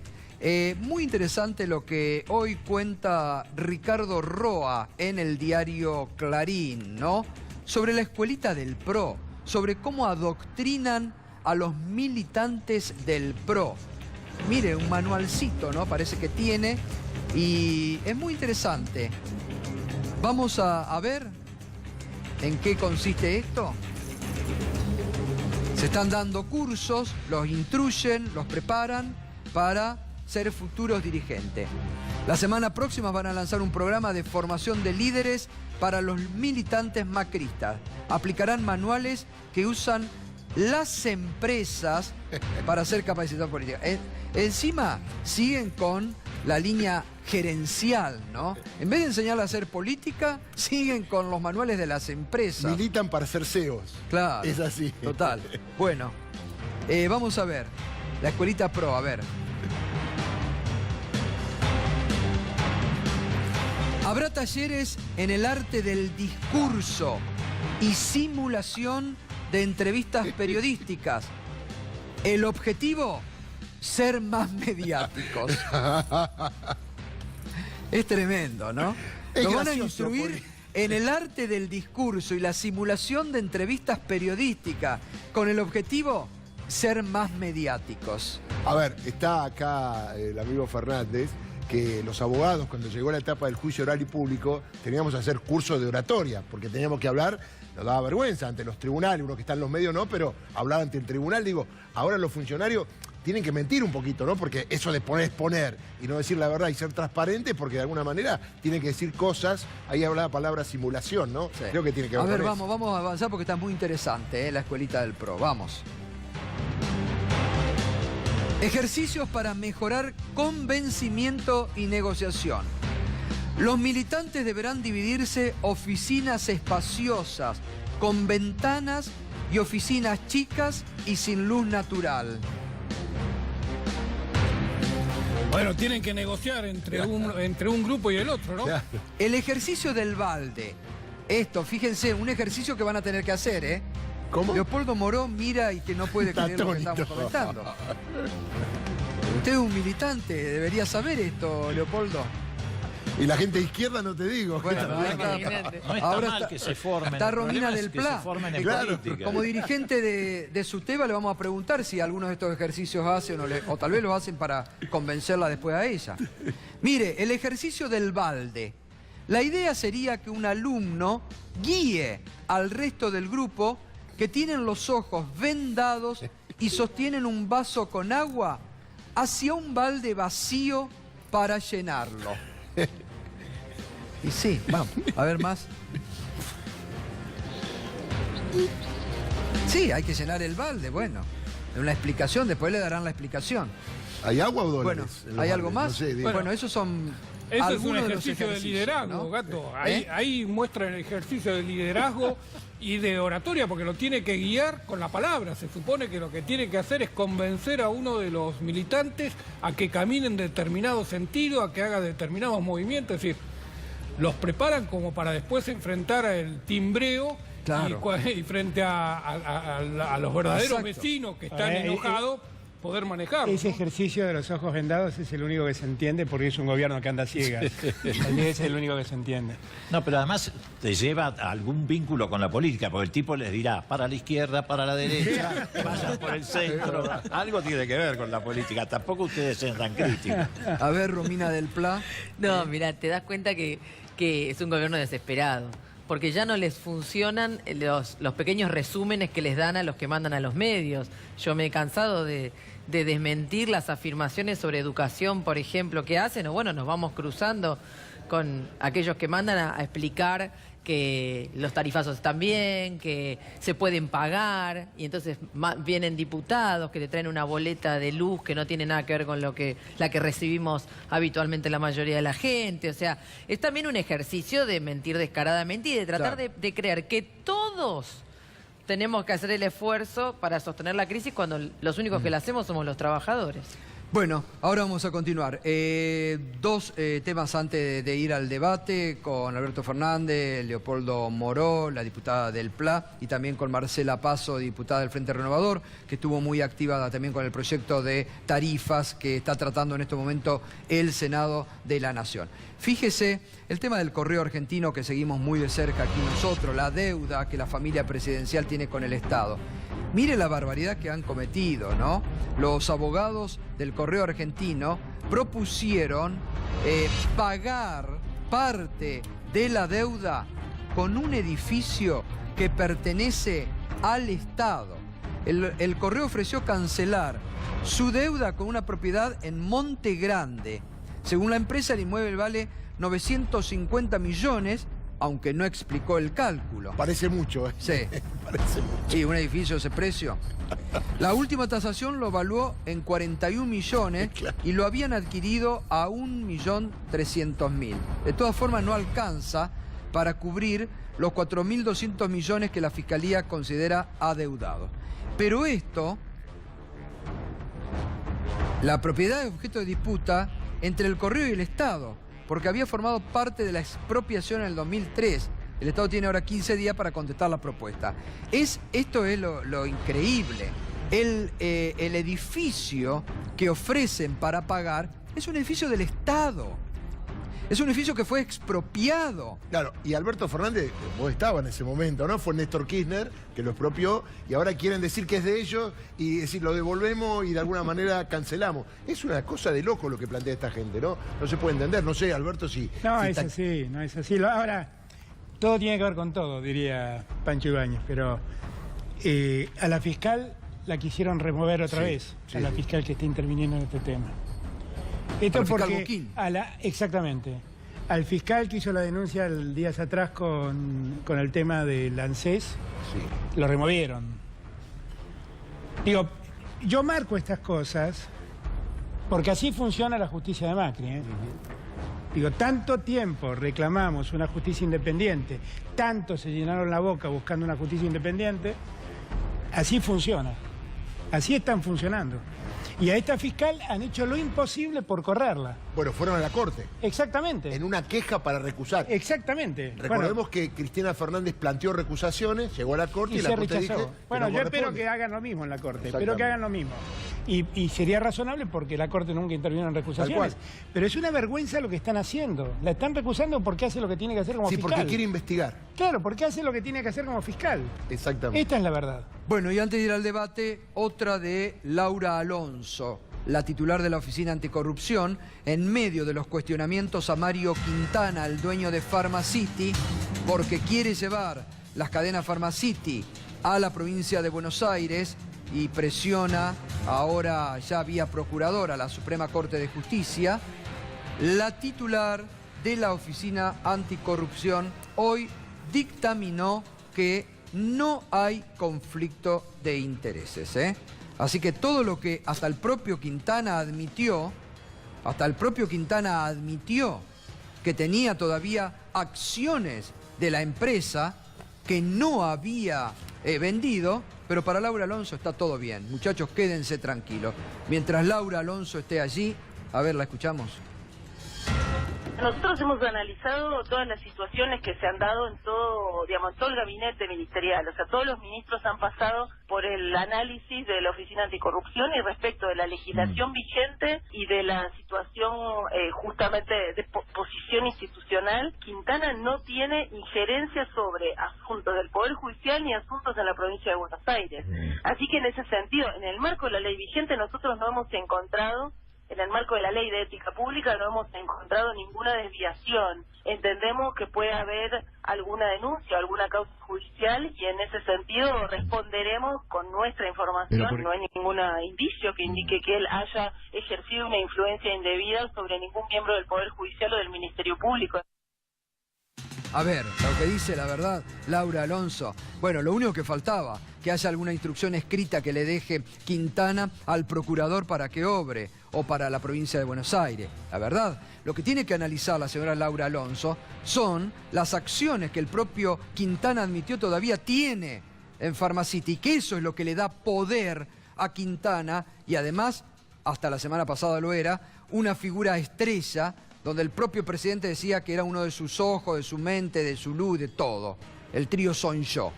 muy interesante lo que hoy cuenta Ricardo Roa en el diario Clarín, ¿no? Sobre la escuelita del PRO, sobre cómo adoctrinan a los militantes del PRO. Mire, un manualcito, ¿no? Parece que tiene y es muy interesante. Vamos a ver en qué consiste esto. Se están dando cursos, los instruyen, los preparan para ser futuros dirigentes. La semana próxima van a lanzar un programa de formación de líderes para los militantes macristas. Aplicarán manuales que usan las empresas para ser capacitados políticos. Encima siguen con la línea gerencial, ¿no? En vez de enseñarle a hacer política, siguen con los manuales de las empresas. Militan para ser CEOs. Claro. Es así. Total. Bueno, vamos a ver. La escuelita pro, a ver. Habrá talleres en el arte del discurso y simulación de entrevistas periodísticas. El objetivo, ser más mediáticos. Es tremendo, ¿no? Nos van a instruir en el arte del discurso y la simulación de entrevistas periodísticas con el objetivo, ser más mediáticos. A ver, está acá el amigo Fernández, que los abogados, cuando llegó la etapa del juicio oral y público, teníamos que hacer cursos de oratoria, porque teníamos que hablar, nos daba vergüenza ante los tribunales, uno que está en los medios no, pero hablar ante el tribunal, digo, ahora los funcionarios tienen que mentir un poquito, ¿no? Porque eso de exponer y no decir la verdad y ser transparente, porque de alguna manera tienen que decir cosas, ahí habla la palabra simulación, ¿no? Sí. Creo que tiene que ver con eso. A ver, vamos a avanzar porque está muy interesante, la escuelita del PRO, vamos. Ejercicios para mejorar convencimiento y negociación. Los militantes deberán dividirse oficinas espaciosas, con ventanas y oficinas chicas y sin luz natural. Bueno, tienen que negociar entre un grupo y el otro, ¿no? Claro. El ejercicio del balde. Esto, fíjense, un ejercicio que van a tener que hacer, ¿eh? ¿Cómo? Leopoldo Moró mira y que no puede creer lo que estamos comentando. Usted es un militante, debería saber esto, Leopoldo. Y la gente de izquierda no te digo. Bueno, No está mal que se formen. Está Romina del Pla. Claro. Como dirigente de SUTEBA le vamos a preguntar si algunos de estos ejercicios hace o tal vez lo hacen para convencerla después a ella. Mire, el ejercicio del balde. La idea sería que un alumno guíe al resto del grupo que tienen los ojos vendados y sostienen un vaso con agua hacia un balde vacío para llenarlo. Y sí, vamos, a ver más. Sí, hay que llenar el balde, bueno. Una explicación, después le darán la explicación. ¿Hay agua o dólares? Bueno, ¿hay algo más? No sé, bueno, esos son... Eso es un ejercicio de liderazgo, ¿no? Gato. Ahí muestra el ejercicio de liderazgo y de oratoria, porque lo tiene que guiar con la palabra. Se supone que lo que tiene que hacer es convencer a uno de los militantes a que camine en determinado sentido, a que haga determinados movimientos. Es decir, los preparan como para después enfrentar el timbreo. Claro. Y frente a los verdaderos vecinos que están enojados, poder manejarlo. Ese ejercicio de los ojos vendados es el único que se entiende porque es un gobierno que anda ciegas. Es el único que se entiende. No, pero además te lleva a algún vínculo con la política, porque el tipo les dirá para la izquierda, para la derecha, vayan por el centro. Algo tiene que ver con la política. Tampoco ustedes sean tan críticos. A ver, Romina del Pla. No, mira, te das cuenta que es un gobierno desesperado. Porque ya no les funcionan los pequeños resúmenes que les dan a los que mandan a los medios. Yo me he cansado de desmentir las afirmaciones sobre educación, por ejemplo, que hacen, o bueno, nos vamos cruzando con aquellos que mandan a explicar que los tarifazos están bien, que se pueden pagar, y entonces vienen diputados que te traen una boleta de luz que no tiene nada que ver con la que recibimos habitualmente la mayoría de la gente. O sea, es también un ejercicio de mentir descaradamente y de tratar de creer que todos tenemos que hacer el esfuerzo para sostener la crisis cuando los únicos que la hacemos somos los trabajadores. Bueno, ahora vamos a continuar. Dos temas antes de ir al debate con Alberto Fernández, Leopoldo Moró, la diputada del PLA, y también con Marcela Paso, diputada del Frente Renovador, que estuvo muy activa también con el proyecto de tarifas que está tratando en este momento el Senado de la Nación. Fíjese, el tema del correo argentino que seguimos muy de cerca aquí nosotros, la deuda que la familia presidencial tiene con el Estado. Mire la barbaridad que han cometido, ¿no? Los abogados del correo argentino propusieron pagar parte de la deuda con un edificio que pertenece al Estado. El correo ofreció cancelar su deuda con una propiedad en Monte Grande. Según la empresa, el inmueble vale 950 millones, aunque no explicó el cálculo. Parece mucho, ¿eh? Sí. Parece mucho. ¿Y un edificio ese precio? La última tasación lo evaluó en 41 millones y lo habían adquirido a 1.300.000. De todas formas, no alcanza para cubrir los 4.200 millones que la Fiscalía considera adeudados. Pero esto, la propiedad es objeto de disputa entre el Correo y el Estado, porque había formado parte de la expropiación en el 2003. El Estado tiene ahora 15 días para contestar la propuesta. Esto es lo increíble. El edificio que ofrecen para pagar es un edificio del Estado. Es un edificio que fue expropiado. Claro, y Alberto Fernández, vos estabas en ese momento, ¿no? Fue Néstor Kirchner que lo expropió y ahora quieren decir que es de ellos y decir lo devolvemos y de alguna manera cancelamos. Es una cosa de loco lo que plantea esta gente, ¿no? No se puede entender, no sé, Alberto, si... No, es así, no es así. Ahora, todo tiene que ver con todo, diría Pancho Ibáñez, pero a la fiscal la quisieron remover otra vez, a la fiscal que está interviniendo en este tema. Esto porque exactamente. Al fiscal que hizo la denuncia días atrás con el tema del ANSES, lo removieron. Digo, yo marco estas cosas porque así funciona la justicia de Macri, ¿eh? Digo, tanto tiempo reclamamos una justicia independiente, tanto se llenaron la boca buscando una justicia independiente, así funciona. Así están funcionando. Y a esta fiscal han hecho lo imposible por correrla. Bueno, fueron a la Corte. Exactamente. En una queja para recusar. Exactamente. Recordemos que Cristina Fernández planteó recusaciones, llegó a la Corte y la Corte dijo... Bueno, yo espero que hagan lo mismo en la Corte. Espero que hagan lo mismo. Y sería razonable porque la Corte nunca intervino en recusaciones. Pero es una vergüenza lo que están haciendo. La están recusando porque hace lo que tiene que hacer como fiscal. Sí, porque quiere investigar. Claro, porque hace lo que tiene que hacer como fiscal. Exactamente. Esta es la verdad. Bueno, y antes de ir al debate, otra de Laura Alonso, la titular de la Oficina Anticorrupción, en medio de los cuestionamientos a Mario Quintana, el dueño de Pharmacity, porque quiere llevar las cadenas Pharmacity a la provincia de Buenos Aires y presiona ahora ya vía procuradora a la Suprema Corte de Justicia. La titular de la Oficina Anticorrupción hoy dictaminó que no hay conflicto de intereses, ¿eh? Así que todo lo que hasta el propio Quintana admitió, que tenía todavía acciones de la empresa que no había vendido, pero para Laura Alonso está todo bien. Muchachos, quédense tranquilos. Mientras Laura Alonso esté allí, a ver, la escuchamos. Nosotros hemos analizado todas las situaciones que se han dado en todo, digamos, en todo el gabinete ministerial. O sea, todos los ministros han pasado por el análisis de la Oficina Anticorrupción y respecto de la legislación vigente y de la situación justamente de posición institucional. Quintana no tiene injerencia sobre asuntos del Poder Judicial ni asuntos en la provincia de Buenos Aires. Así que en ese sentido, en el marco de la ley vigente, nosotros no hemos encontrado, en el marco de la ley de ética pública, no hemos encontrado ninguna desviación. Entendemos que puede haber alguna denuncia, alguna causa judicial y en ese sentido responderemos con nuestra información. No hay ningún indicio que indique que él haya ejercido una influencia indebida sobre ningún miembro del Poder Judicial o del Ministerio Público. A ver, lo que dice la verdad Laura Alonso. Bueno, lo único que faltaba, que haya alguna instrucción escrita que le deje Quintana al procurador para que obre, o para la provincia de Buenos Aires. La verdad, lo que tiene que analizar la señora Laura Alonso son las acciones que el propio Quintana admitió todavía tiene en Pharmacity, que eso es lo que le da poder a Quintana y además, hasta la semana pasada lo era, una figura estrella donde el propio presidente decía que era uno de sus ojos, de su mente, de su luz, de todo. El trío Son Yo.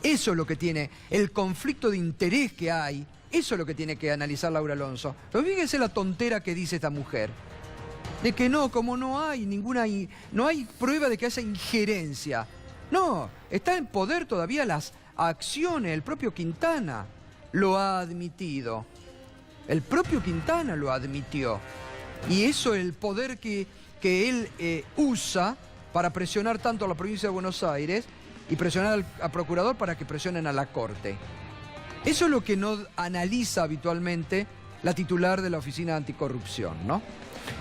Eso es lo que tiene, el conflicto de interés que hay, eso es lo que tiene que analizar Laura Alonso. Pero fíjense la tontera que dice esta mujer. De que no, como no hay no hay prueba de que haya injerencia. No, está en poder todavía las acciones, el propio Quintana lo ha admitido. El propio Quintana lo admitió. Y eso es el poder que él usa para presionar tanto a la provincia de Buenos Aires y presionar al procurador para que presionen a la Corte. Eso es lo que no analiza habitualmente la titular de la Oficina Anticorrupción, ¿no?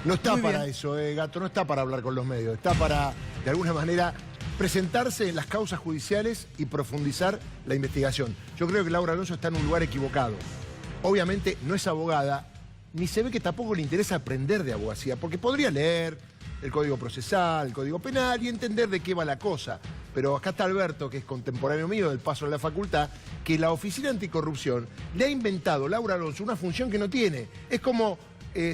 No está para eso, Gato, no está para hablar con los medios, está para, de alguna manera, presentarse en las causas judiciales y profundizar la investigación. Yo creo que Laura Alonso está en un lugar equivocado. Obviamente no es abogada, ni se ve que tampoco le interesa aprender de abogacía, porque podría leer el Código Procesal, el Código Penal y entender de qué va la cosa. Pero acá está Alberto, que es contemporáneo mío del paso de la facultad, que la Oficina Anticorrupción le ha inventado, Laura Alonso, una función que no tiene. Es como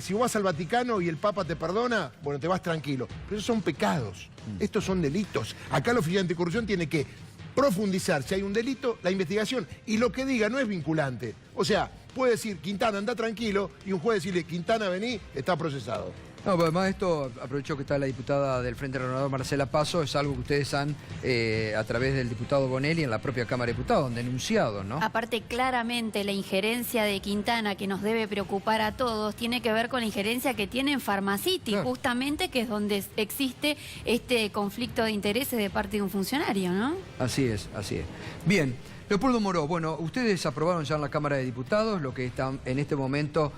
si vas al Vaticano y el Papa te perdona, bueno, te vas tranquilo. Pero esos son pecados, estos son delitos. Acá la Oficina Anticorrupción tiene que profundizar si hay un delito, la investigación, y lo que diga no es vinculante. O sea, puede decir, Quintana, anda tranquilo, y un juez decirle, Quintana, vení, está procesado. No, pero además esto, aprovecho que está la diputada del Frente Renovador, Marcela Paso, es algo que ustedes han, a través del diputado Bonelli en la propia Cámara de Diputados, han denunciado, ¿no? Aparte, claramente, la injerencia de Quintana, que nos debe preocupar a todos, tiene que ver con la injerencia que tiene en Pharmacity, claro, justamente, que es donde existe este conflicto de intereses de parte de un funcionario, ¿no? Así es, así es. Bien. Leopoldo Moró, bueno, ustedes aprobaron ya en la Cámara de Diputados lo que está en este momento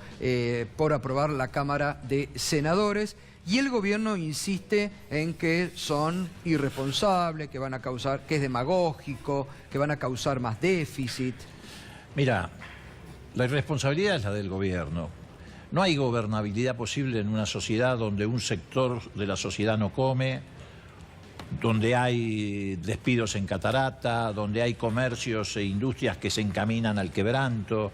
por aprobar la Cámara de Senadores y el gobierno insiste en que son irresponsables, que van a causar, que es demagógico, que van a causar más déficit. Mira, la irresponsabilidad es la del gobierno. No hay gobernabilidad posible en una sociedad donde un sector de la sociedad no come, donde hay despidos en catarata, donde hay comercios e industrias que se encaminan al quebranto.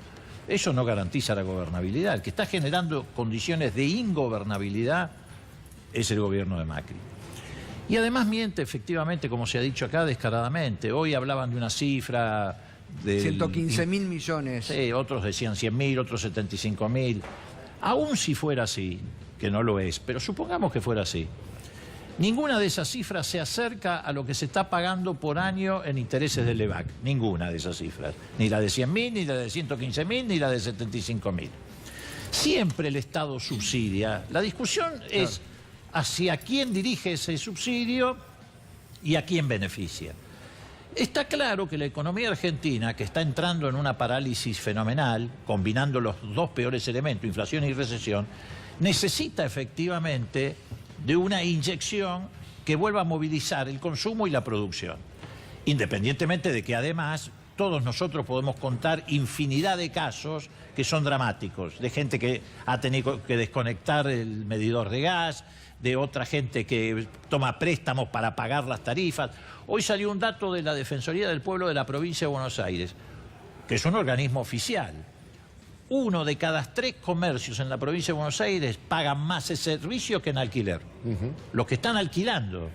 Eso no garantiza la gobernabilidad. El que está generando condiciones de ingobernabilidad es el gobierno de Macri. Y además miente, efectivamente, como se ha dicho acá, descaradamente. Hoy hablaban de una cifra de 115.000 millones. Sí, otros decían 100.000, otros 75.000. Aún si fuera así, que no lo es, pero supongamos que fuera así, ninguna de esas cifras se acerca a lo que se está pagando por año en intereses del EVAC. Ninguna de esas cifras. Ni la de 100.000, ni la de 115.000, ni la de 75.000. Siempre el Estado subsidia. La discusión es hacia quién dirige ese subsidio y a quién beneficia. Está claro que la economía argentina, que está entrando en una parálisis fenomenal, combinando los dos peores elementos, inflación y recesión, necesita efectivamente de una inyección que vuelva a movilizar el consumo y la producción. Independientemente de que además todos nosotros podemos contar infinidad de casos que son dramáticos, de gente que ha tenido que desconectar el medidor de gas, de otra gente que toma préstamos para pagar las tarifas. Hoy salió un dato de la Defensoría del Pueblo de la provincia de Buenos Aires, que es un organismo oficial. 1 de cada 3 comercios en la provincia de Buenos Aires pagan más ese servicio que en alquiler. Los que están alquilando,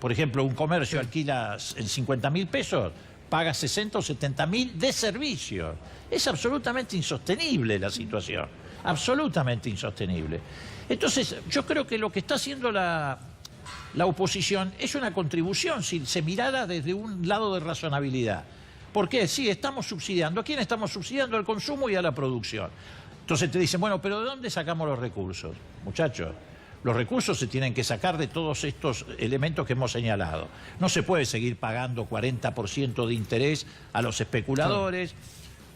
por ejemplo, un comercio alquila en 50.000 pesos, paga 60 o 70.000 de servicio. Es absolutamente insostenible la situación, absolutamente insostenible. Entonces, yo creo que lo que está haciendo la oposición es una contribución, si se mirara desde un lado de razonabilidad. ¿Por qué? Sí, estamos subsidiando. ¿A quién estamos subsidiando? Al consumo y a la producción. Entonces te dicen, bueno, pero ¿de dónde sacamos los recursos? Muchachos, los recursos se tienen que sacar de todos estos elementos que hemos señalado. No se puede seguir pagando 40% de interés a los especuladores.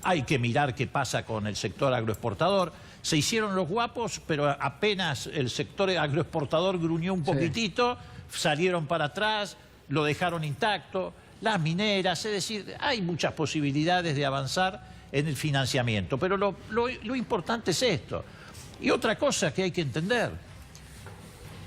Hay que mirar qué pasa con el sector agroexportador. Se hicieron los guapos, pero apenas el sector agroexportador gruñó un poquitito, salieron para atrás, lo dejaron intacto. Las mineras, es decir, hay muchas posibilidades de avanzar en el financiamiento, pero lo importante es esto. Y otra cosa que hay que entender,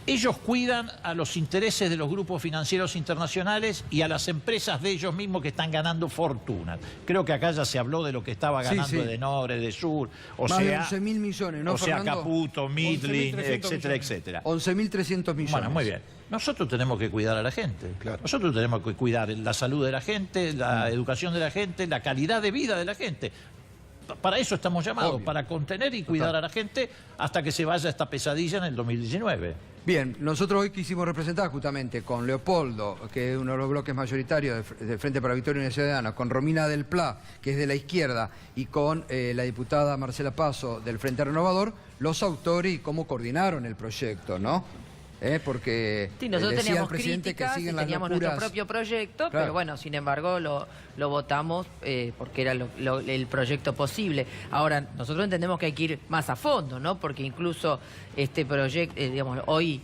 ellos cuidan a los intereses de los grupos financieros internacionales y a las empresas de ellos mismos que están ganando fortunas. Creo que acá ya se habló de lo que estaba ganando Edenor, Edesur, o más sea, de 11.000 millones, ¿no, o sea, Fernando? Caputo, Midlin, etcétera, etcétera. 11.300 millones. Bueno, muy bien. Nosotros tenemos que cuidar a la gente. Claro. Nosotros tenemos que cuidar la salud de la gente, la educación de la gente, la calidad de vida de la gente. Para eso estamos llamados, para contener y cuidar a la gente hasta que se vaya esta pesadilla en el 2019. Bien, nosotros hoy quisimos representar justamente con Leopoldo, que es uno de los bloques mayoritarios del Frente para la Victoria Unidad Ciudadana, con Romina del Pla, que es de la izquierda, y con la diputada Marcela Paso del Frente Renovador, los autores y cómo coordinaron el proyecto, ¿no? Porque sí, nosotros teníamos presidente críticas que siguen y las teníamos locuras. nuestro propio proyecto, claro, pero bueno, sin embargo lo votamos porque era el proyecto posible. Ahora, nosotros entendemos que hay que ir más a fondo, ¿no? Porque incluso este proyecto, digamos, hoy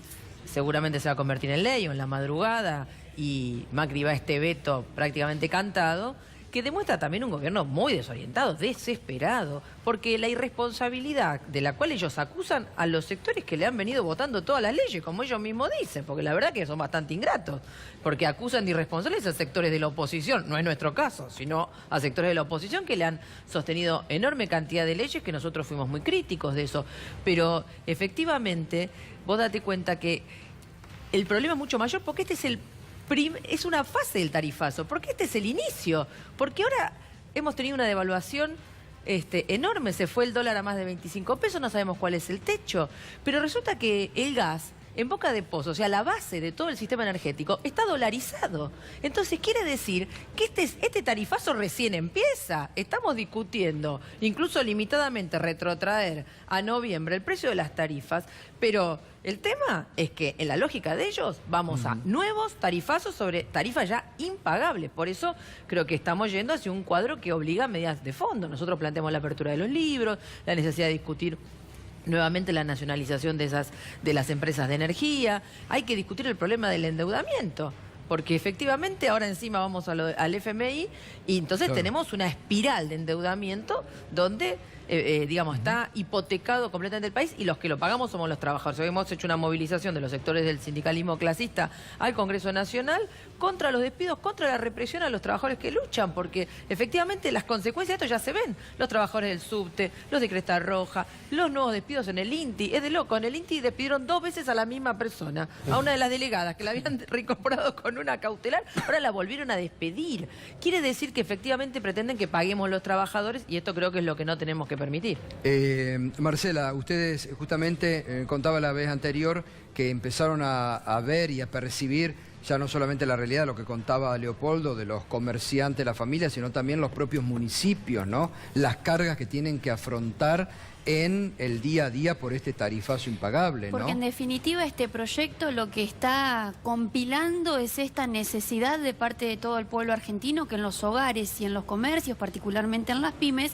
seguramente se va a convertir en ley o en la madrugada, y Macri va a este veto prácticamente cantado, que demuestra también un gobierno muy desorientado, desesperado, porque la irresponsabilidad de la cual ellos acusan a los sectores que le han venido votando todas las leyes, como ellos mismos dicen, porque la verdad que son bastante ingratos, porque acusan de irresponsables a sectores de la oposición, no es nuestro caso, sino a sectores de la oposición que le han sostenido enorme cantidad de leyes, que nosotros fuimos muy críticos de eso, pero efectivamente vos date cuenta que el problema es mucho mayor, porque este es una fase del tarifazo, porque este es el inicio, porque ahora hemos tenido una devaluación enorme, se fue el dólar a más de 25 pesos, no sabemos cuál es el techo, pero resulta que el gas en boca de pozo, o sea, la base de todo el sistema energético, está dolarizado. Entonces quiere decir que este tarifazo recién empieza. Estamos discutiendo, incluso limitadamente, retrotraer a noviembre el precio de las tarifas, pero el tema es que en la lógica de ellos vamos a nuevos tarifazos sobre tarifas ya impagables. Por eso creo que estamos yendo hacia un cuadro que obliga a medidas de fondo. Nosotros planteamos la apertura de los libros, la necesidad de discutir nuevamente la nacionalización de las empresas de energía. Hay que discutir el problema del endeudamiento, porque efectivamente ahora encima vamos al FMI y entonces tenemos una espiral de endeudamiento donde digamos, está hipotecado completamente el país y los que lo pagamos somos los trabajadores. Hoy hemos hecho una movilización de los sectores del sindicalismo clasista al Congreso Nacional contra los despidos, contra la represión a los trabajadores que luchan, porque efectivamente las consecuencias de esto ya se ven. Los trabajadores del subte, los de Cresta Roja, los nuevos despidos en el INTI. Es de loco, en el INTI despidieron 2 veces a la misma persona, a una de las delegadas que la habían reincorporado con una cautelar, ahora la volvieron a despedir. Quiere decir que efectivamente pretenden que paguemos los trabajadores y esto creo que es lo que no tenemos que permitir. Marcela, ustedes justamente contaba la vez anterior que empezaron a ver y a percibir ya no solamente la realidad, lo que contaba Leopoldo, de los comerciantes, la familia, sino también los propios municipios, ¿no? Las cargas que tienen que afrontar en el día a día por este tarifazo impagable, ¿no? Porque en definitiva este proyecto lo que está compilando es esta necesidad de parte de todo el pueblo argentino que en los hogares y en los comercios, particularmente en las pymes,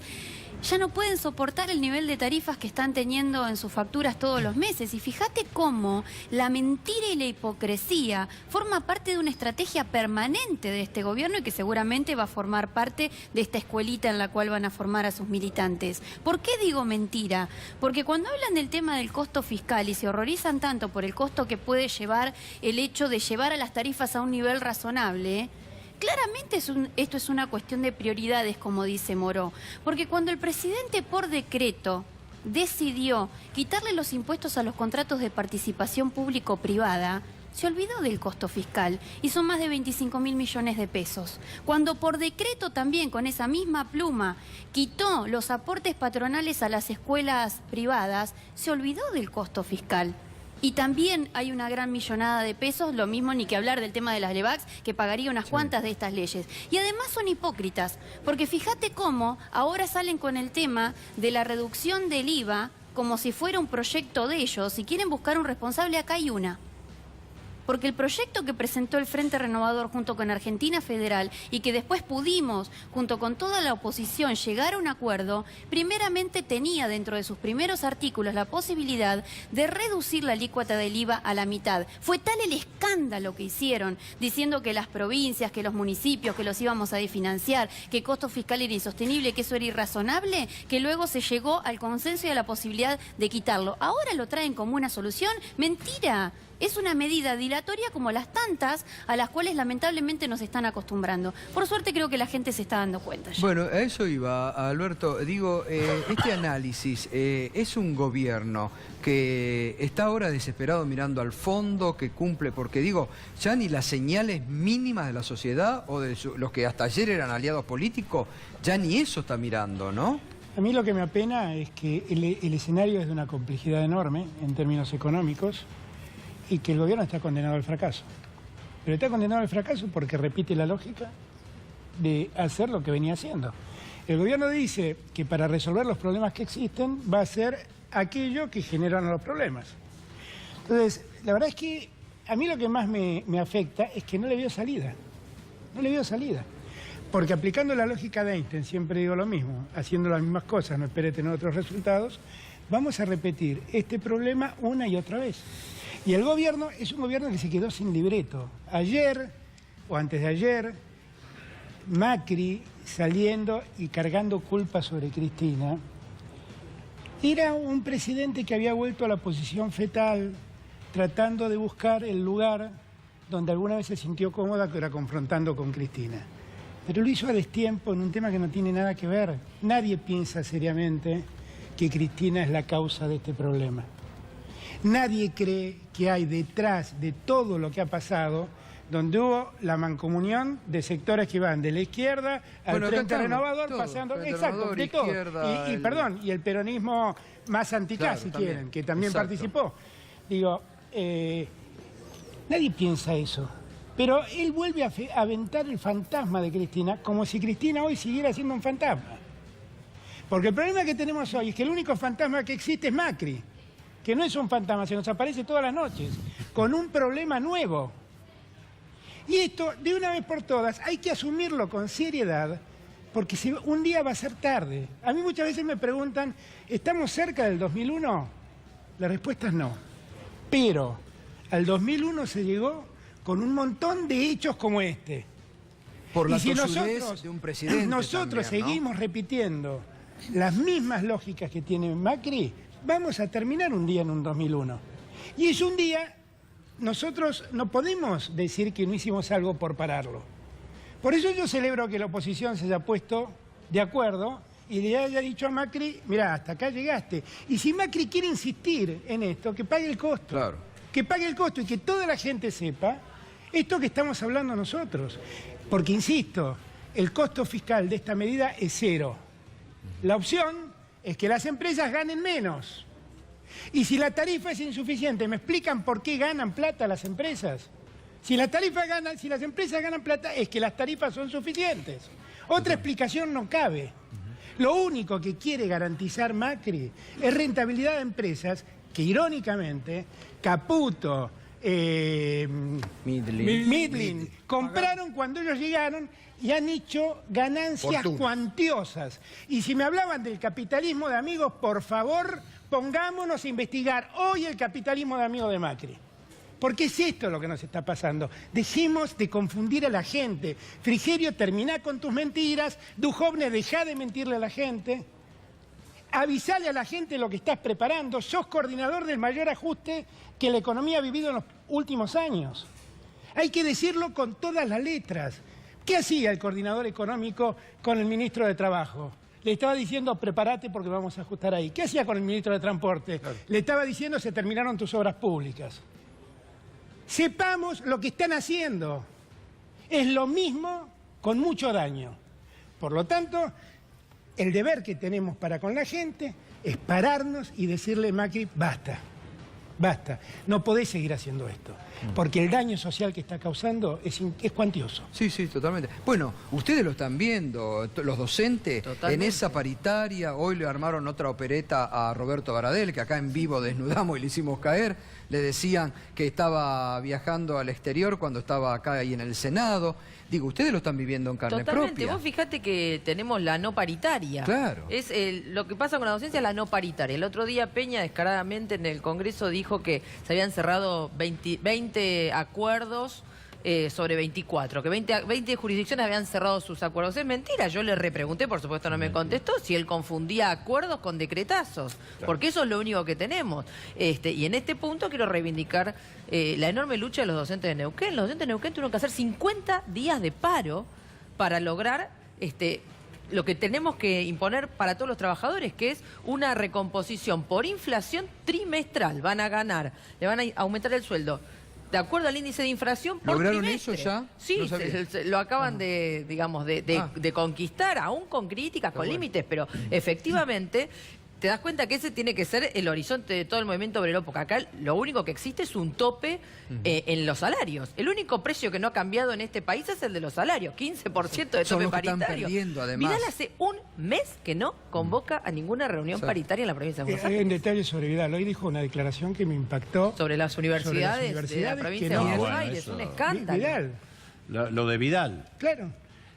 ya no pueden soportar el nivel de tarifas que están teniendo en sus facturas todos los meses. Y fíjate cómo la mentira y la hipocresía forma parte de una estrategia permanente de este gobierno y que seguramente va a formar parte de esta escuelita en la cual van a formar a sus militantes. ¿Por qué digo mentira? Porque cuando hablan del tema del costo fiscal y se horrorizan tanto por el costo que puede llevar el hecho de llevar a las tarifas a un nivel razonable, claramente esto es una cuestión de prioridades, como dice Moró, porque cuando el presidente por decreto decidió quitarle los impuestos a los contratos de participación público-privada, se olvidó del costo fiscal y son más de 25.000 millones de pesos. Cuando por decreto también, con esa misma pluma, quitó los aportes patronales a las escuelas privadas, se olvidó del costo fiscal. Y también hay una gran millonada de pesos, lo mismo ni que hablar del tema de las LEVAX, que pagaría unas cuantas de estas leyes. Y además son hipócritas, porque fíjate cómo ahora salen con el tema de la reducción del IVA como si fuera un proyecto de ellos. Si quieren buscar un responsable, acá hay una. Porque el proyecto que presentó el Frente Renovador junto con Argentina Federal y que después pudimos, junto con toda la oposición, llegar a un acuerdo, primeramente tenía dentro de sus primeros artículos la posibilidad de reducir la alícuota del IVA a la mitad. Fue tal el escándalo que hicieron, diciendo que las provincias, que los municipios, que los íbamos a desfinanciar, que el costo fiscal era insostenible, que eso era irrazonable, que luego se llegó al consenso y a la posibilidad de quitarlo. Ahora lo traen como una solución. ¡Mentira! Es una medida dilatoria como las tantas a las cuales lamentablemente nos están acostumbrando. Por suerte creo que la gente se está dando cuenta ya. Bueno, a eso iba, Alberto. Digo, este análisis es un gobierno que está ahora desesperado mirando al fondo, que cumple, porque digo, ya ni las señales mínimas de la sociedad o de los que hasta ayer eran aliados políticos, ya ni eso está mirando, ¿no? A mí lo que me apena es que el escenario es de una complejidad enorme en términos económicos, y que el gobierno está condenado al fracaso. Pero está condenado al fracaso porque repite la lógica de hacer lo que venía haciendo. El gobierno dice que para resolver los problemas que existen va a hacer aquello que generan los problemas. Entonces, la verdad es que a mí lo que más me afecta es que no le veo salida. No le veo salida. Porque aplicando la lógica de Einstein, siempre digo lo mismo, haciendo las mismas cosas, no espere tener otros resultados, vamos a repetir este problema una y otra vez. Y el gobierno es un gobierno que se quedó sin libreto. Ayer o antes de ayer, Macri saliendo y cargando culpa sobre Cristina, era un presidente que había vuelto a la posición fetal, tratando de buscar el lugar donde alguna vez se sintió cómoda, que era confrontando con Cristina. Pero lo hizo a destiempo en un tema que no tiene nada que ver. Nadie piensa seriamente que Cristina es la causa de este problema. Nadie cree que hay detrás de todo lo que ha pasado, donde hubo la mancomunión de sectores que van de la izquierda al Frente Renovador, todo, pasando, exacto, de todo. Perdón, y el peronismo más anticá, si quieren, que también participó. Digo, nadie piensa eso. Pero él vuelve a aventar el fantasma de Cristina como si Cristina hoy siguiera siendo un fantasma. Porque el problema que tenemos hoy es que el único fantasma que existe es Macri, que no es un fantasma, se nos aparece todas las noches, con un problema nuevo. Y esto, de una vez por todas, hay que asumirlo con seriedad, porque un día va a ser tarde. A mí muchas veces me preguntan, ¿estamos cerca del 2001? La respuesta es no. Pero al 2001 se llegó con un montón de hechos como este. Por la tosudez de un presidente nosotros también, ¿no? seguimos repitiendo las mismas lógicas que tiene Macri, vamos a terminar un día en un 2001. Y es un día, nosotros no podemos decir que no hicimos algo por pararlo. Por eso yo celebro que la oposición se haya puesto de acuerdo y le haya dicho a Macri, mirá, hasta acá llegaste. Y si Macri quiere insistir en esto, que pague el costo. Claro. Que pague el costo y que toda la gente sepa esto que estamos hablando nosotros. Porque, insisto, el costo fiscal de esta medida es cero. La opción es que las empresas ganen menos. Y si la tarifa es insuficiente, ¿me explican por qué ganan plata las empresas? Si las empresas ganan plata es que las tarifas son suficientes. Otra explicación no cabe. Lo único que quiere garantizar Macri es rentabilidad de empresas que, irónicamente, Caputo, Midlin compraron cuando ellos llegaron y han hecho ganancias cuantiosas. Y si me hablaban del capitalismo de amigos, por favor, pongámonos a investigar hoy el capitalismo de amigos de Macri. Porque es esto lo que nos está pasando. Dejemos de confundir a la gente. Frigerio, terminá con tus mentiras. Duhovne, dejá de mentirle a la gente. Avisale a la gente lo que estás preparando. Sos coordinador del mayor ajuste que la economía ha vivido en los últimos años. Hay que decirlo con todas las letras. ¿Qué hacía el coordinador económico con el ministro de Trabajo? Le estaba diciendo, prepárate porque vamos a ajustar ahí. ¿Qué hacía con el ministro de Transporte? Claro. Le estaba diciendo, se terminaron tus obras públicas. Sepamos lo que están haciendo. Es lo mismo con mucho daño. Por lo tanto, el deber que tenemos para con la gente es pararnos y decirle, Macri, basta, basta. No podés seguir haciendo esto. Porque el daño social que está causando es cuantioso. Sí, sí, totalmente. Bueno, ustedes lo están viendo, los docentes, en esa paritaria. Hoy le armaron otra opereta a Roberto Baradel, que acá en vivo desnudamos y le hicimos caer. Le decían que estaba viajando al exterior cuando estaba acá y en el Senado. Digo, ustedes lo están viviendo en carne propia. Vos fijate que tenemos la no paritaria. Claro. Es lo que pasa con la docencia es la no paritaria. El otro día Peña descaradamente en el Congreso dijo que se habían cerrado 20 acuerdos sobre 24, que 20 jurisdicciones habían cerrado sus acuerdos. Es mentira, yo le repregunté, por supuesto no me contestó, si él confundía acuerdos con decretazos, claro. Porque eso es lo único que tenemos. Y en este punto quiero reivindicar la enorme lucha de los docentes de Neuquén. Los docentes de Neuquén tuvieron que hacer 50 días de paro para lograr lo que tenemos que imponer para todos los trabajadores, que es una recomposición por inflación trimestral. Van a ganar, le van a aumentar el sueldo de acuerdo al índice de inflación por ¿Lograron trimestre. eso ya? Sí, lo acaban de, digamos, de conquistar, aún con críticas, con límites, pero efectivamente te das cuenta que ese tiene que ser el horizonte de todo el movimiento obrero, porque acá lo único que existe es un tope en los salarios. El único precio que no ha cambiado en este país es el de los salarios, 15% de tope paritario. Vidal hace un mes que no convoca a ninguna reunión paritaria en la provincia de Buenos Aires. Hay un detalle sobre Vidal. Hoy dijo una declaración que me impactó. Sobre las universidades de la provincia de Buenos Aires, un escándalo. Vidal. Lo de Vidal. Claro.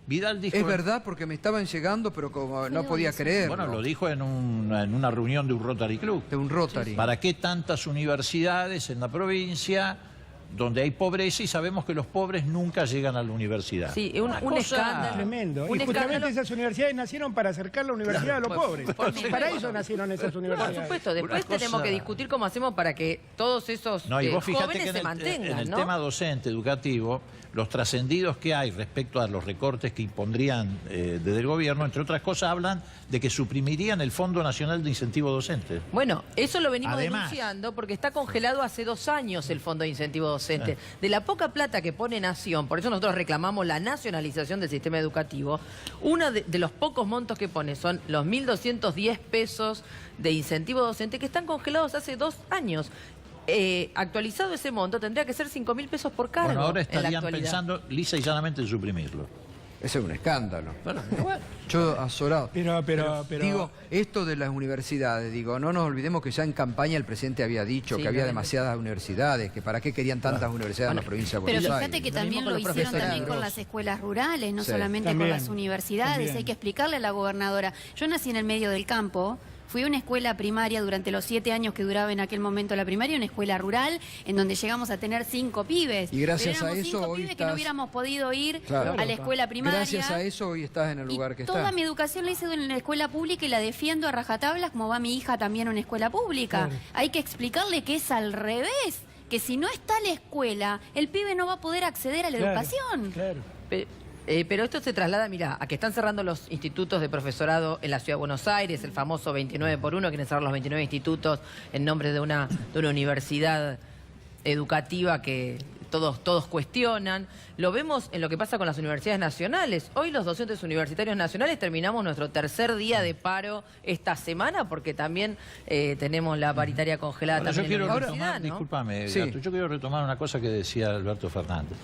Vidal dijo... Es verdad, porque me estaban llegando, pero como no podía creer. Bueno, lo dijo en una reunión de un Rotary Club. De un Rotary. ¿Para qué tantas universidades en la provincia donde hay pobreza y sabemos que los pobres nunca llegan a la universidad. Sí, un escándalo. Tremendo. Un Y justamente escándalo. esas universidades nacieron para acercar la universidad a los pobres. Para eso nacieron esas Por universidades. supuesto, después tenemos que discutir cómo hacemos para que todos esos No, y vos fíjate jóvenes que se en mantengan, el ¿no? tema docente, educativo, los trascendidos que hay respecto a los recortes que impondrían desde el gobierno, entre otras cosas, hablan de que suprimirían el Fondo Nacional de Incentivo Docente. Bueno, eso lo venimos Además, denunciando porque está congelado hace 2 años el Fondo de Incentivo Docente. De la poca plata que pone Nación, por eso nosotros reclamamos la nacionalización del sistema educativo, uno de los pocos montos que pone son los 1.210 pesos de incentivo docente que están congelados hace 2 años. Actualizado ese monto tendría que ser 5.000 pesos por cargo. Bueno, ahora en la estarían actualidad. pensando lisa y llanamente en suprimirlo. Ese es un escándalo. Bueno, Yo azorado. Pero Digo, esto de las universidades, digo, no nos olvidemos que ya en campaña el presidente había dicho Sí, que había claramente. demasiadas universidades, que para qué querían tantas universidades en la provincia de Buenos Pero Aires. fíjate que Lo también mismo lo con los hicieron también profesores. con las escuelas rurales, no Sí. solamente También, con las universidades. también. Hay que explicarle a la gobernadora. Yo nací en el medio del campo. Fui a una escuela primaria durante los 7 años que duraba en aquel momento la primaria, una escuela rural, en donde llegamos a tener 5 pibes. Y gracias Pero a éramos eso 5 hoy pibes que estás- no hubiéramos podido ir Claro. a la escuela primaria. Gracias a eso hoy estás en el lugar que Toda estás. mi educación la hice en la escuela pública y la defiendo a rajatablas, como va mi hija también a una escuela pública. Claro. Hay que explicarle que es al revés, que si no está la escuela, el pibe no va a poder acceder a la Claro, educación. Claro. Pero esto se traslada, mira, a que están cerrando los institutos de profesorado en la Ciudad de Buenos Aires, el famoso 29x1, quieren cerrar los 29 institutos en nombre de una universidad educativa que todos cuestionan. Lo vemos en lo que pasa con las universidades nacionales. Hoy los docentes universitarios nacionales terminamos nuestro 3er día de paro esta semana porque también tenemos la paritaria congelada Ahora, yo también quiero en la retomar, universidad, ¿no? discúlpame, Sí. Gato, yo quiero retomar una cosa que decía Alberto Fernández.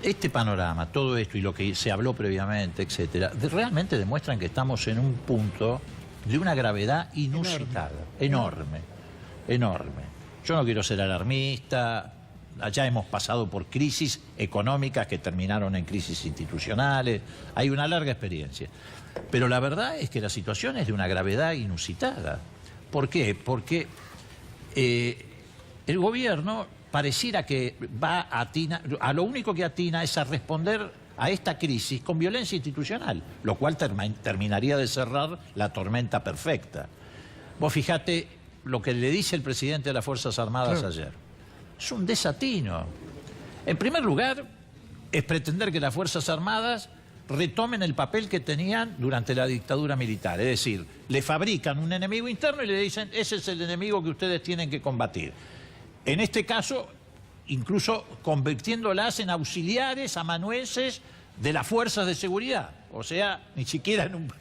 Este panorama, todo esto y lo que se habló previamente, etcétera, realmente demuestran que estamos en un punto de una gravedad inusitada, enorme. Yo no quiero ser alarmista, allá hemos pasado por crisis económicas que terminaron en crisis institucionales, hay una larga experiencia. Pero la verdad es que la situación es de una gravedad inusitada. ¿Por qué? Porque el gobierno pareciera que va a lo único que atina es a responder a esta crisis con violencia institucional, lo cual terminaría de cerrar la tormenta perfecta. Vos fijate lo que le dice el presidente de las Fuerzas Armadas ayer. Es un desatino. En primer lugar, es pretender que las Fuerzas Armadas retomen el papel que tenían durante la dictadura militar. Es decir, le fabrican un enemigo interno y le dicen, ese es el enemigo que ustedes tienen que combatir. En este caso, incluso convirtiéndolas en auxiliares, amanuenses de las fuerzas de seguridad. O sea, ni siquiera en un...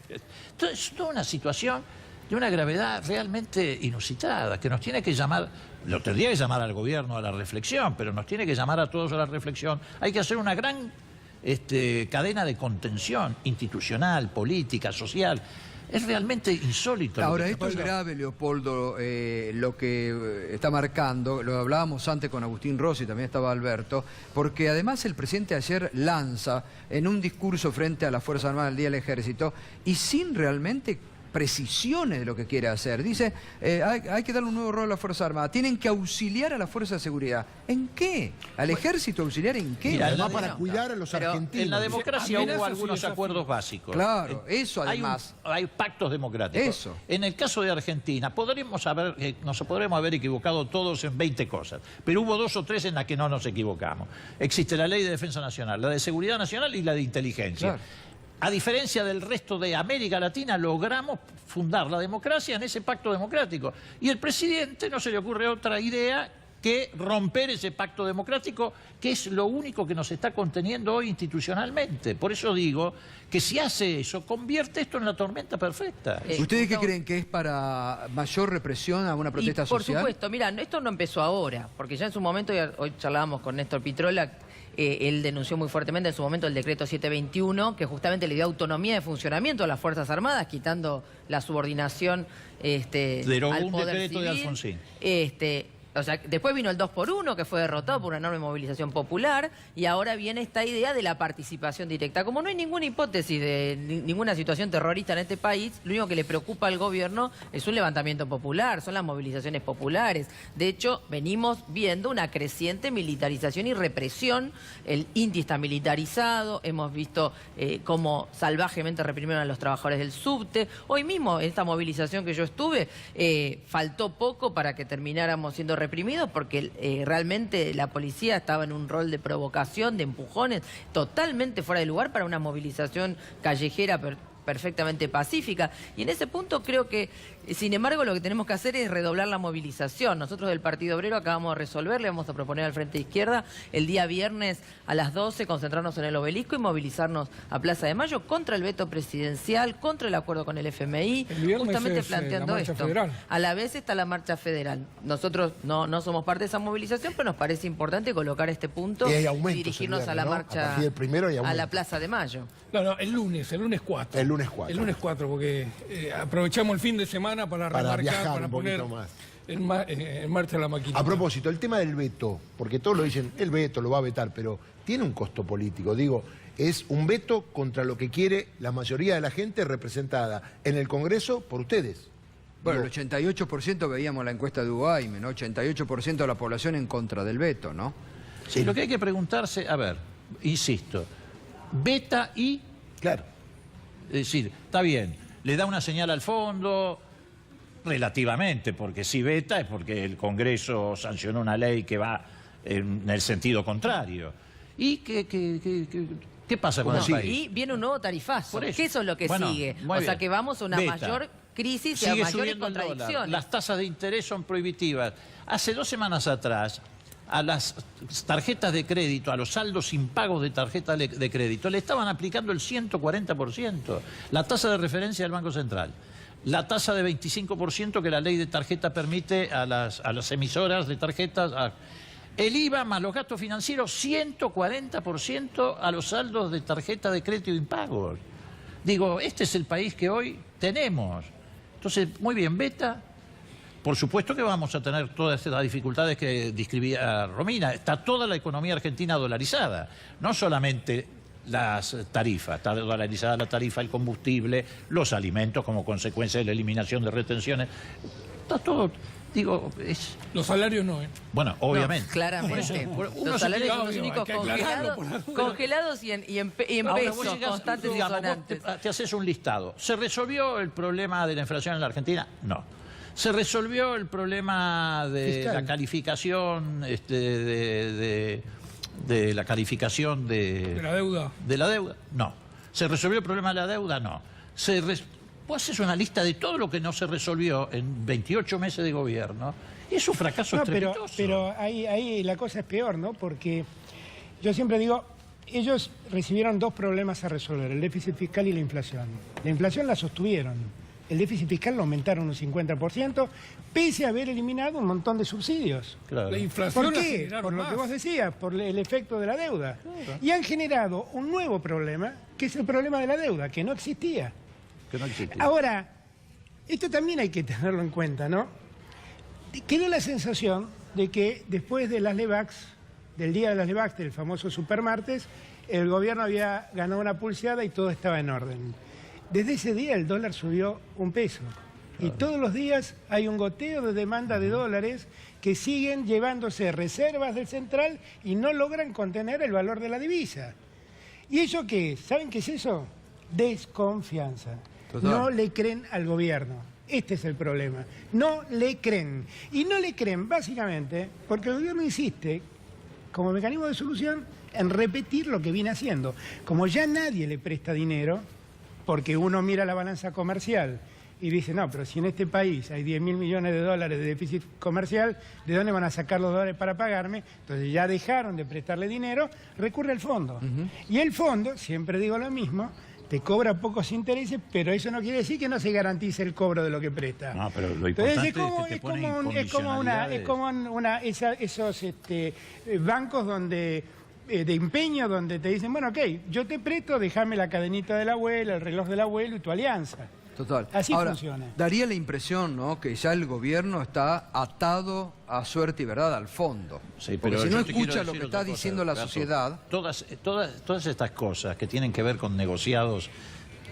Entonces, es toda una situación de una gravedad realmente inusitada, que nos tiene que llamar, lo tendría que llamar al gobierno a la reflexión, pero nos tiene que llamar a todos a la reflexión. Hay que hacer una gran cadena de contención institucional, política, social. Es realmente insólito. Ahora, esto es grave, Leopoldo, lo que está marcando, lo hablábamos antes con Agustín Rossi, también estaba Alberto, porque además el presidente ayer lanza en un discurso frente a las Fuerzas Armadas del Día del Ejército y sin realmente precisiones de lo que quiere hacer. Dice, hay que darle un nuevo rol a la Fuerza Armada. Tienen que auxiliar a la Fuerza de Seguridad. ¿En qué? ¿Al ejército auxiliar en qué? Mira, Además, para cuidar a los argentinos. En la democracia Amenazas hubo y algunos desafíos. acuerdos básicos. Claro, eso además. Hay pactos democráticos. Eso. En el caso de Argentina, nos podremos haber equivocado todos en 20 cosas, pero hubo 2 o 3 en las que no nos equivocamos. Existe la Ley de Defensa Nacional, la de Seguridad Nacional y la de Inteligencia. Claro. A diferencia del resto de América Latina, logramos fundar la democracia en ese pacto democrático. Y el presidente no se le ocurre otra idea que romper ese pacto democrático, que es lo único que nos está conteniendo hoy institucionalmente. Por eso digo que si hace eso, convierte esto en la tormenta perfecta. ¿Ustedes qué creen? ¿Que es para mayor represión a una protesta Por social? supuesto, mira, esto no empezó ahora, porque ya en su momento, y hoy charlábamos con Néstor Pitrola, él denunció muy fuertemente en su momento el decreto 721, que justamente le dio autonomía de funcionamiento a las Fuerzas Armadas, quitando la subordinación Derogó al un poder decreto de civil. Alfonsín. O sea, después vino el 2x1, que fue derrotado por una enorme movilización popular, y ahora viene esta idea de la participación directa. Como no hay ninguna hipótesis de ninguna situación terrorista en este país, lo único que le preocupa al gobierno es un levantamiento popular, son las movilizaciones populares. De hecho, venimos viendo una creciente militarización y represión. El INTI está militarizado, hemos visto cómo salvajemente reprimieron a los trabajadores del subte. Hoy mismo, en esta movilización que yo estuve, faltó poco para que termináramos siendo reprimidos, porque realmente la policía estaba en un rol de provocación, de empujones, totalmente fuera de lugar para una movilización callejera perfectamente pacífica. Y en ese punto creo que, sin embargo, lo que tenemos que hacer es redoblar la movilización. Nosotros del Partido Obrero acabamos de resolver, le vamos a proponer al Frente Izquierda el día viernes a las 12 concentrarnos en el Obelisco y movilizarnos a Plaza de Mayo contra el veto presidencial, contra el acuerdo con el FMI, justamente planteando esto. Federal. A la vez está la marcha federal. Nosotros no somos parte de esa movilización, pero nos parece importante colocar este punto y dirigirnos a la marcha, a la Plaza de Mayo. No, el lunes 4. El lunes 4. El lunes 4, porque aprovechamos el fin de semana para remarcar, viajar para poner más en marcha la maquinita. A propósito, el tema del veto, porque todos lo dicen, el veto lo va a vetar, pero tiene un costo político. Digo, es un veto contra lo que quiere la mayoría de la gente representada en el Congreso por ustedes. Bueno, el 88% veíamos la encuesta de UAIME, ¿no? 88% de la población en contra del veto, ¿no? Sí, lo que hay que preguntarse, a ver, insisto, veta y... Claro. Es decir, está bien, le da una señal al fondo, relativamente, porque si veta es porque el Congreso sancionó una ley que va en el sentido contrario. ¿Y qué pasa con el país? Y viene un nuevo tarifazo, que eso es lo que sigue. O sea, que vamos a una mayor crisis y a mayores contradicciones. Las tasas de interés son prohibitivas. Hace 2 semanas atrás, a las tarjetas de crédito, a los saldos impagos de tarjetas de crédito, le estaban aplicando el 140%, la tasa de referencia del Banco Central, la tasa de 25% que la ley de tarjeta permite a las emisoras de tarjetas, el IVA más los gastos financieros, 140% a los saldos de tarjeta de crédito impagos. Digo, este es el país que hoy tenemos. Entonces, muy bien, beta. Por supuesto que vamos a tener todas estas dificultades que describía Romina. Está toda la economía argentina dolarizada, no solamente las tarifas. Está dolarizada la tarifa del combustible, los alimentos como consecuencia de la eliminación de retenciones. Está todo, digo, es... Los salarios no, ¿eh? Bueno, obviamente. No, claramente. Los salarios son los únicos congelados y en pesos constantes y sonantes. Te haces un listado. ¿Se resolvió el problema de la inflación en la Argentina? No. ¿Se resolvió el problema de la calificación de la calificación de la deuda? ¿De la deuda? No. ¿Se resolvió el problema de la deuda? No. Vos haces una lista de todo lo que no se resolvió en 28 meses de gobierno. Es un fracaso estrepitoso. Pero ahí la cosa es peor, ¿no? Porque yo siempre digo, ellos recibieron 2 problemas a resolver, el déficit fiscal y la inflación. La inflación la sostuvieron. El déficit fiscal lo aumentaron un 50%, pese a haber eliminado un montón de subsidios. Claro. La inflación. ¿Por qué? Por lo que vos decías, por el efecto de la deuda. Claro. Y han generado un nuevo problema, que es el problema de la deuda, que no existía. Ahora, esto también hay que tenerlo en cuenta, ¿no? Quedó la sensación de que después de las LEVAX, del día de las LEVAX, del famoso supermartes, el gobierno había ganado una pulseada y todo estaba en orden. Desde ese día el dólar subió 1 peso. Y todos los días hay un goteo de demanda de dólares que siguen llevándose reservas del central y no logran contener el valor de la divisa. ¿Y eso qué es? ¿Saben qué es eso? Desconfianza. Total. No le creen al gobierno. Este es el problema. No le creen. Y no le creen básicamente porque el gobierno insiste, como mecanismo de solución, en repetir lo que viene haciendo. Como ya nadie le presta dinero, porque uno mira la balanza comercial y dice, no, pero si en este país hay 10.000 millones de dólares de déficit comercial, ¿de dónde van a sacar los dólares para pagarme? Entonces ya dejaron de prestarle dinero, recurre al fondo. Y el fondo, siempre digo lo mismo, te cobra pocos intereses, pero eso no quiere decir que no se garantice el cobro de lo que presta. No, pero lo importante esos bancos donde... de empeño, donde te dicen, bueno, ok, yo te presto, déjame la cadenita del abuelo, el reloj del abuelo y tu alianza. Total. Así Ahora, funciona. daría la impresión, ¿no?, que ya el gobierno está atado a suerte y verdad al fondo. Sí, porque pero si no yo te quiero escucha lo decir que otra está cosa, diciendo la Gato. sociedad... Todas estas cosas que tienen que ver con negociados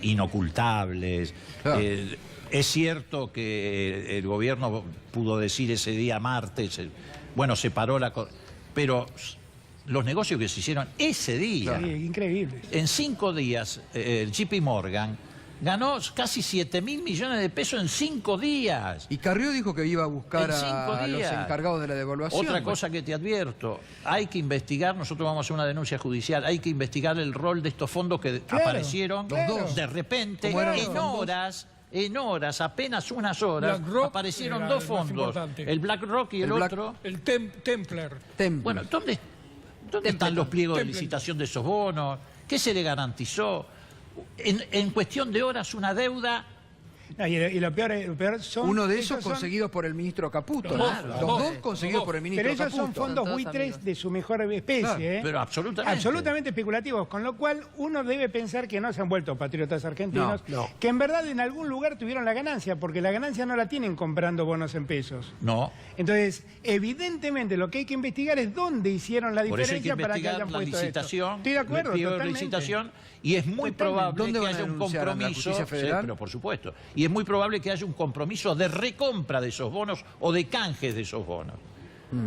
inocultables. Claro. Es cierto que el gobierno pudo decir ese día martes, bueno, se paró pero los negocios que se hicieron ese día, Sí, increíble. en 5 días, el JP Morgan ganó casi 7.000 millones de pesos en 5 días. Y Carrió dijo que iba a buscar En 5 a los días. encargados de la devaluación. Otra cosa que te advierto, hay que investigar, nosotros vamos a hacer una denuncia judicial, hay que investigar el rol de estos fondos que aparecieron de repente ¿Cómo eran los en fondos? horas, apenas unas horas, BlackRock aparecieron era dos el más fondos, importante. el BlackRock y el otro. El Templar. Bueno, ¿dónde están los pliegos de licitación de esos bonos? ¿Qué se le garantizó? En cuestión de horas una deuda. Y lo peor son... Uno de esos son- conseguidos por el ministro Caputo. Claro, Los los dos dos. conseguidos por el ministro Pero esos son Caputo. fondos buitres de su mejor especie, Claro, ¿eh? pero absolutamente. Absolutamente especulativos, con lo cual uno debe pensar que no se han vuelto patriotas argentinos, que en verdad en algún lugar tuvieron la ganancia, porque la ganancia no la tienen comprando bonos en pesos. No. Entonces, evidentemente lo que hay que investigar es dónde hicieron la Por eso hay que diferencia para que investigar hayan la puesto licitación, esto. Estoy de acuerdo, el pliego de totalmente. licitación, y es muy Totalmente. probable ¿Dónde que van a haya un denunciar? ¿En la compromiso, Justicia Federal? sí, pero por supuesto, y es muy probable que haya un compromiso de recompra de esos bonos o de canjes de esos bonos.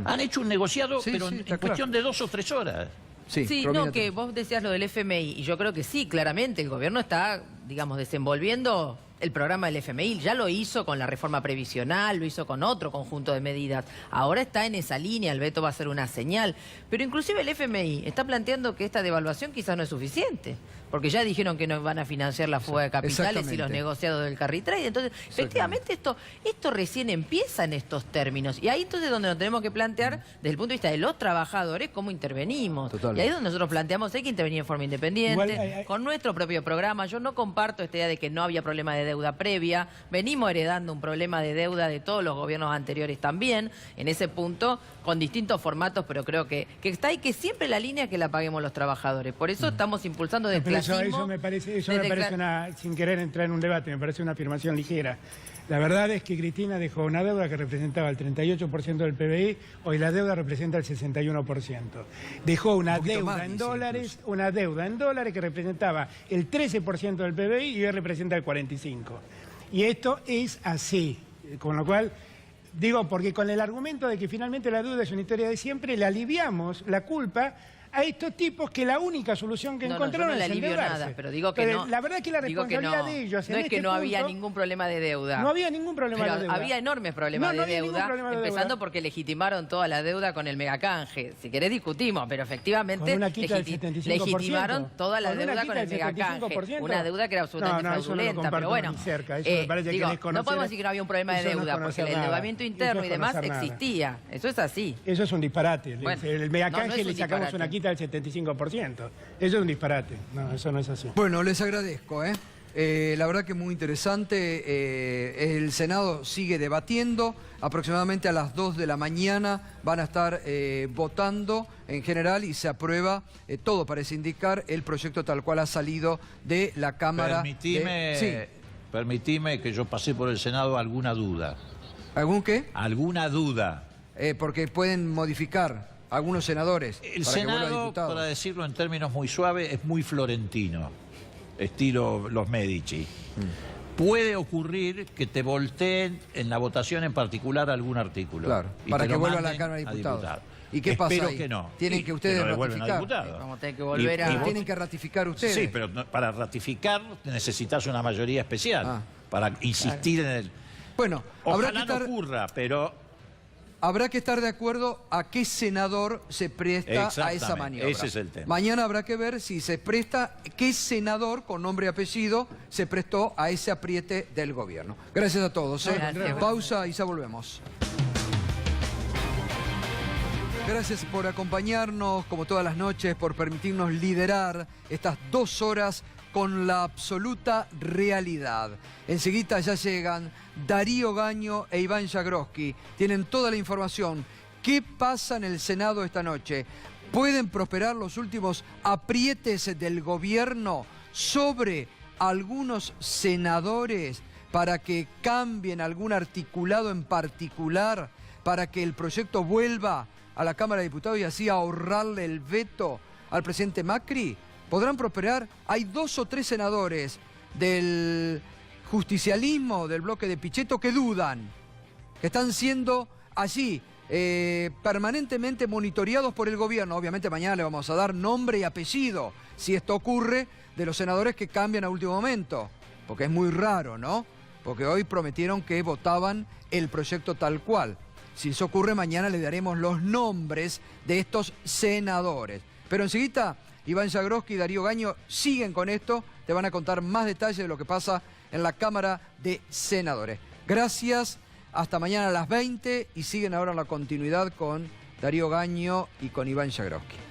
Han hecho un negociado, Sí, pero sí, en está cuestión de 2 o 3 horas. Sí, no, que vos decías lo del FMI, y yo creo que sí, claramente, el gobierno está, digamos, desenvolviendo el programa del FMI, ya lo hizo con la reforma previsional, lo hizo con otro conjunto de medidas, ahora está en esa línea, el veto va a ser una señal, pero inclusive el FMI está planteando que esta devaluación quizás no es suficiente, porque ya dijeron que no van a financiar la fuga de capitales y los Exactamente. negociados del carry trade, entonces efectivamente esto recién empieza en estos términos, y ahí entonces es donde nos tenemos que plantear desde el punto de vista de los trabajadores cómo intervenimos, Total. y ahí es donde nosotros planteamos hay que intervenir en forma independiente, Igual con nuestro propio programa. Yo no comparto esta idea de que no había problema de deuda previa. Venimos heredando un problema de deuda de todos los gobiernos anteriores también, en ese punto, con distintos formatos, pero creo que está ahí que siempre la línea es que la paguemos los trabajadores. Por eso estamos impulsando Pero desclasismo. eso me parece desde una, sin querer entrar en un debate, me parece una afirmación ligera. La verdad es que Cristina dejó una deuda que representaba el 38% del PBI, hoy la deuda representa el 61%. Dejó una deuda en dólares, que representaba el 13% del PBI y hoy representa el 45%. Y esto es así, con lo cual... Digo, porque con el argumento de que finalmente la deuda es una historia de siempre, le aliviamos la culpa a estos tipos que la única solución que encontraron yo no le es alivio endeudarse. nada, pero digo que no. La verdad es que la digo que responsabilidad no, de ellos no en es que este no había punto, ningún problema de deuda. No había ningún problema pero de deuda. había enormes problemas No de había ningún deuda, problema de empezando deuda. porque legitimaron toda la deuda con el megacanje. Si querés discutimos, pero efectivamente Con una quita del 75%. legitimaron toda la Con una deuda quita con el del megacanje. 75%. Una deuda que era absolutamente No, eso no lo fraudulenta, comparto pero bueno. ni cerca. Eso me parece que digo, desconocer- no podemos decir que no había un problema de eso no es deuda, porque conocer el nada. endeudamiento Eso interno es y demás conocer nada. existía. Eso es así. Eso es un disparate. Bueno, El megacanje no es le un sacamos disparate. una quita del 75%. Eso es un disparate. No, eso no es así. Bueno, les agradezco, la verdad que muy interesante. El Senado sigue debatiendo. Aproximadamente a las 2 de la mañana van a estar votando en general y se aprueba, todo parece indicar, el proyecto tal cual ha salido de la Cámara. Permitime que yo pasé por el Senado alguna duda. ¿Algún qué? Alguna duda. Porque pueden modificar algunos senadores. El para que vuelva Senado, diputado. para decirlo en términos muy suaves, es muy florentino, estilo los Medici. Puede ocurrir que te volteen en la votación en particular algún artículo. Claro, y para te que lo vuelva a la manden Cámara de a Diputados. diputado. ¿Y qué pasa Espero ahí? que no. Tienen que ustedes lo devuelven a ratificar. diputados. Vamos a tener que volver a... Tienen que ratificar ustedes. Sí, pero para ratificar necesitas una mayoría especial para insistir en el... Bueno, habrá Ojalá que estar... no ocurra, pero... Habrá que estar de acuerdo a qué senador se presta a esa Exactamente, maniobra. ese es el tema. Mañana habrá que ver si se presta, qué senador con nombre y apellido se prestó a ese apriete del gobierno. Gracias a todos. Gracias. Pausa y ya volvemos. Gracias por acompañarnos, como todas las noches, por permitirnos liderar estas 2 horas con la absoluta realidad. Enseguida ya llegan Darío Gaño e Iván Jagroski. Tienen toda la información. ¿Qué pasa en el Senado esta noche? ¿Pueden prosperar los últimos aprietes del gobierno sobre algunos senadores? para que cambien algún articulado en particular, para que el proyecto vuelva a la Cámara de Diputados y así ahorrarle el veto al presidente Macri? ¿Podrán prosperar? Hay 2 o 3 senadores del justicialismo, del bloque de Pichetto, que dudan, que están siendo allí permanentemente monitoreados por el gobierno. Obviamente mañana le vamos a dar nombre y apellido, si esto ocurre, de los senadores que cambian a último momento, porque es muy raro, ¿no? Porque hoy prometieron que votaban el proyecto tal cual. Si eso ocurre, mañana le daremos los nombres de estos senadores. Pero enseguida, Iván Jagroski y Darío Gaño siguen con esto, te van a contar más detalles de lo que pasa en la Cámara de Senadores. Gracias, hasta mañana a las 20 y siguen ahora en la continuidad con Darío Gaño y con Iván Jagroski.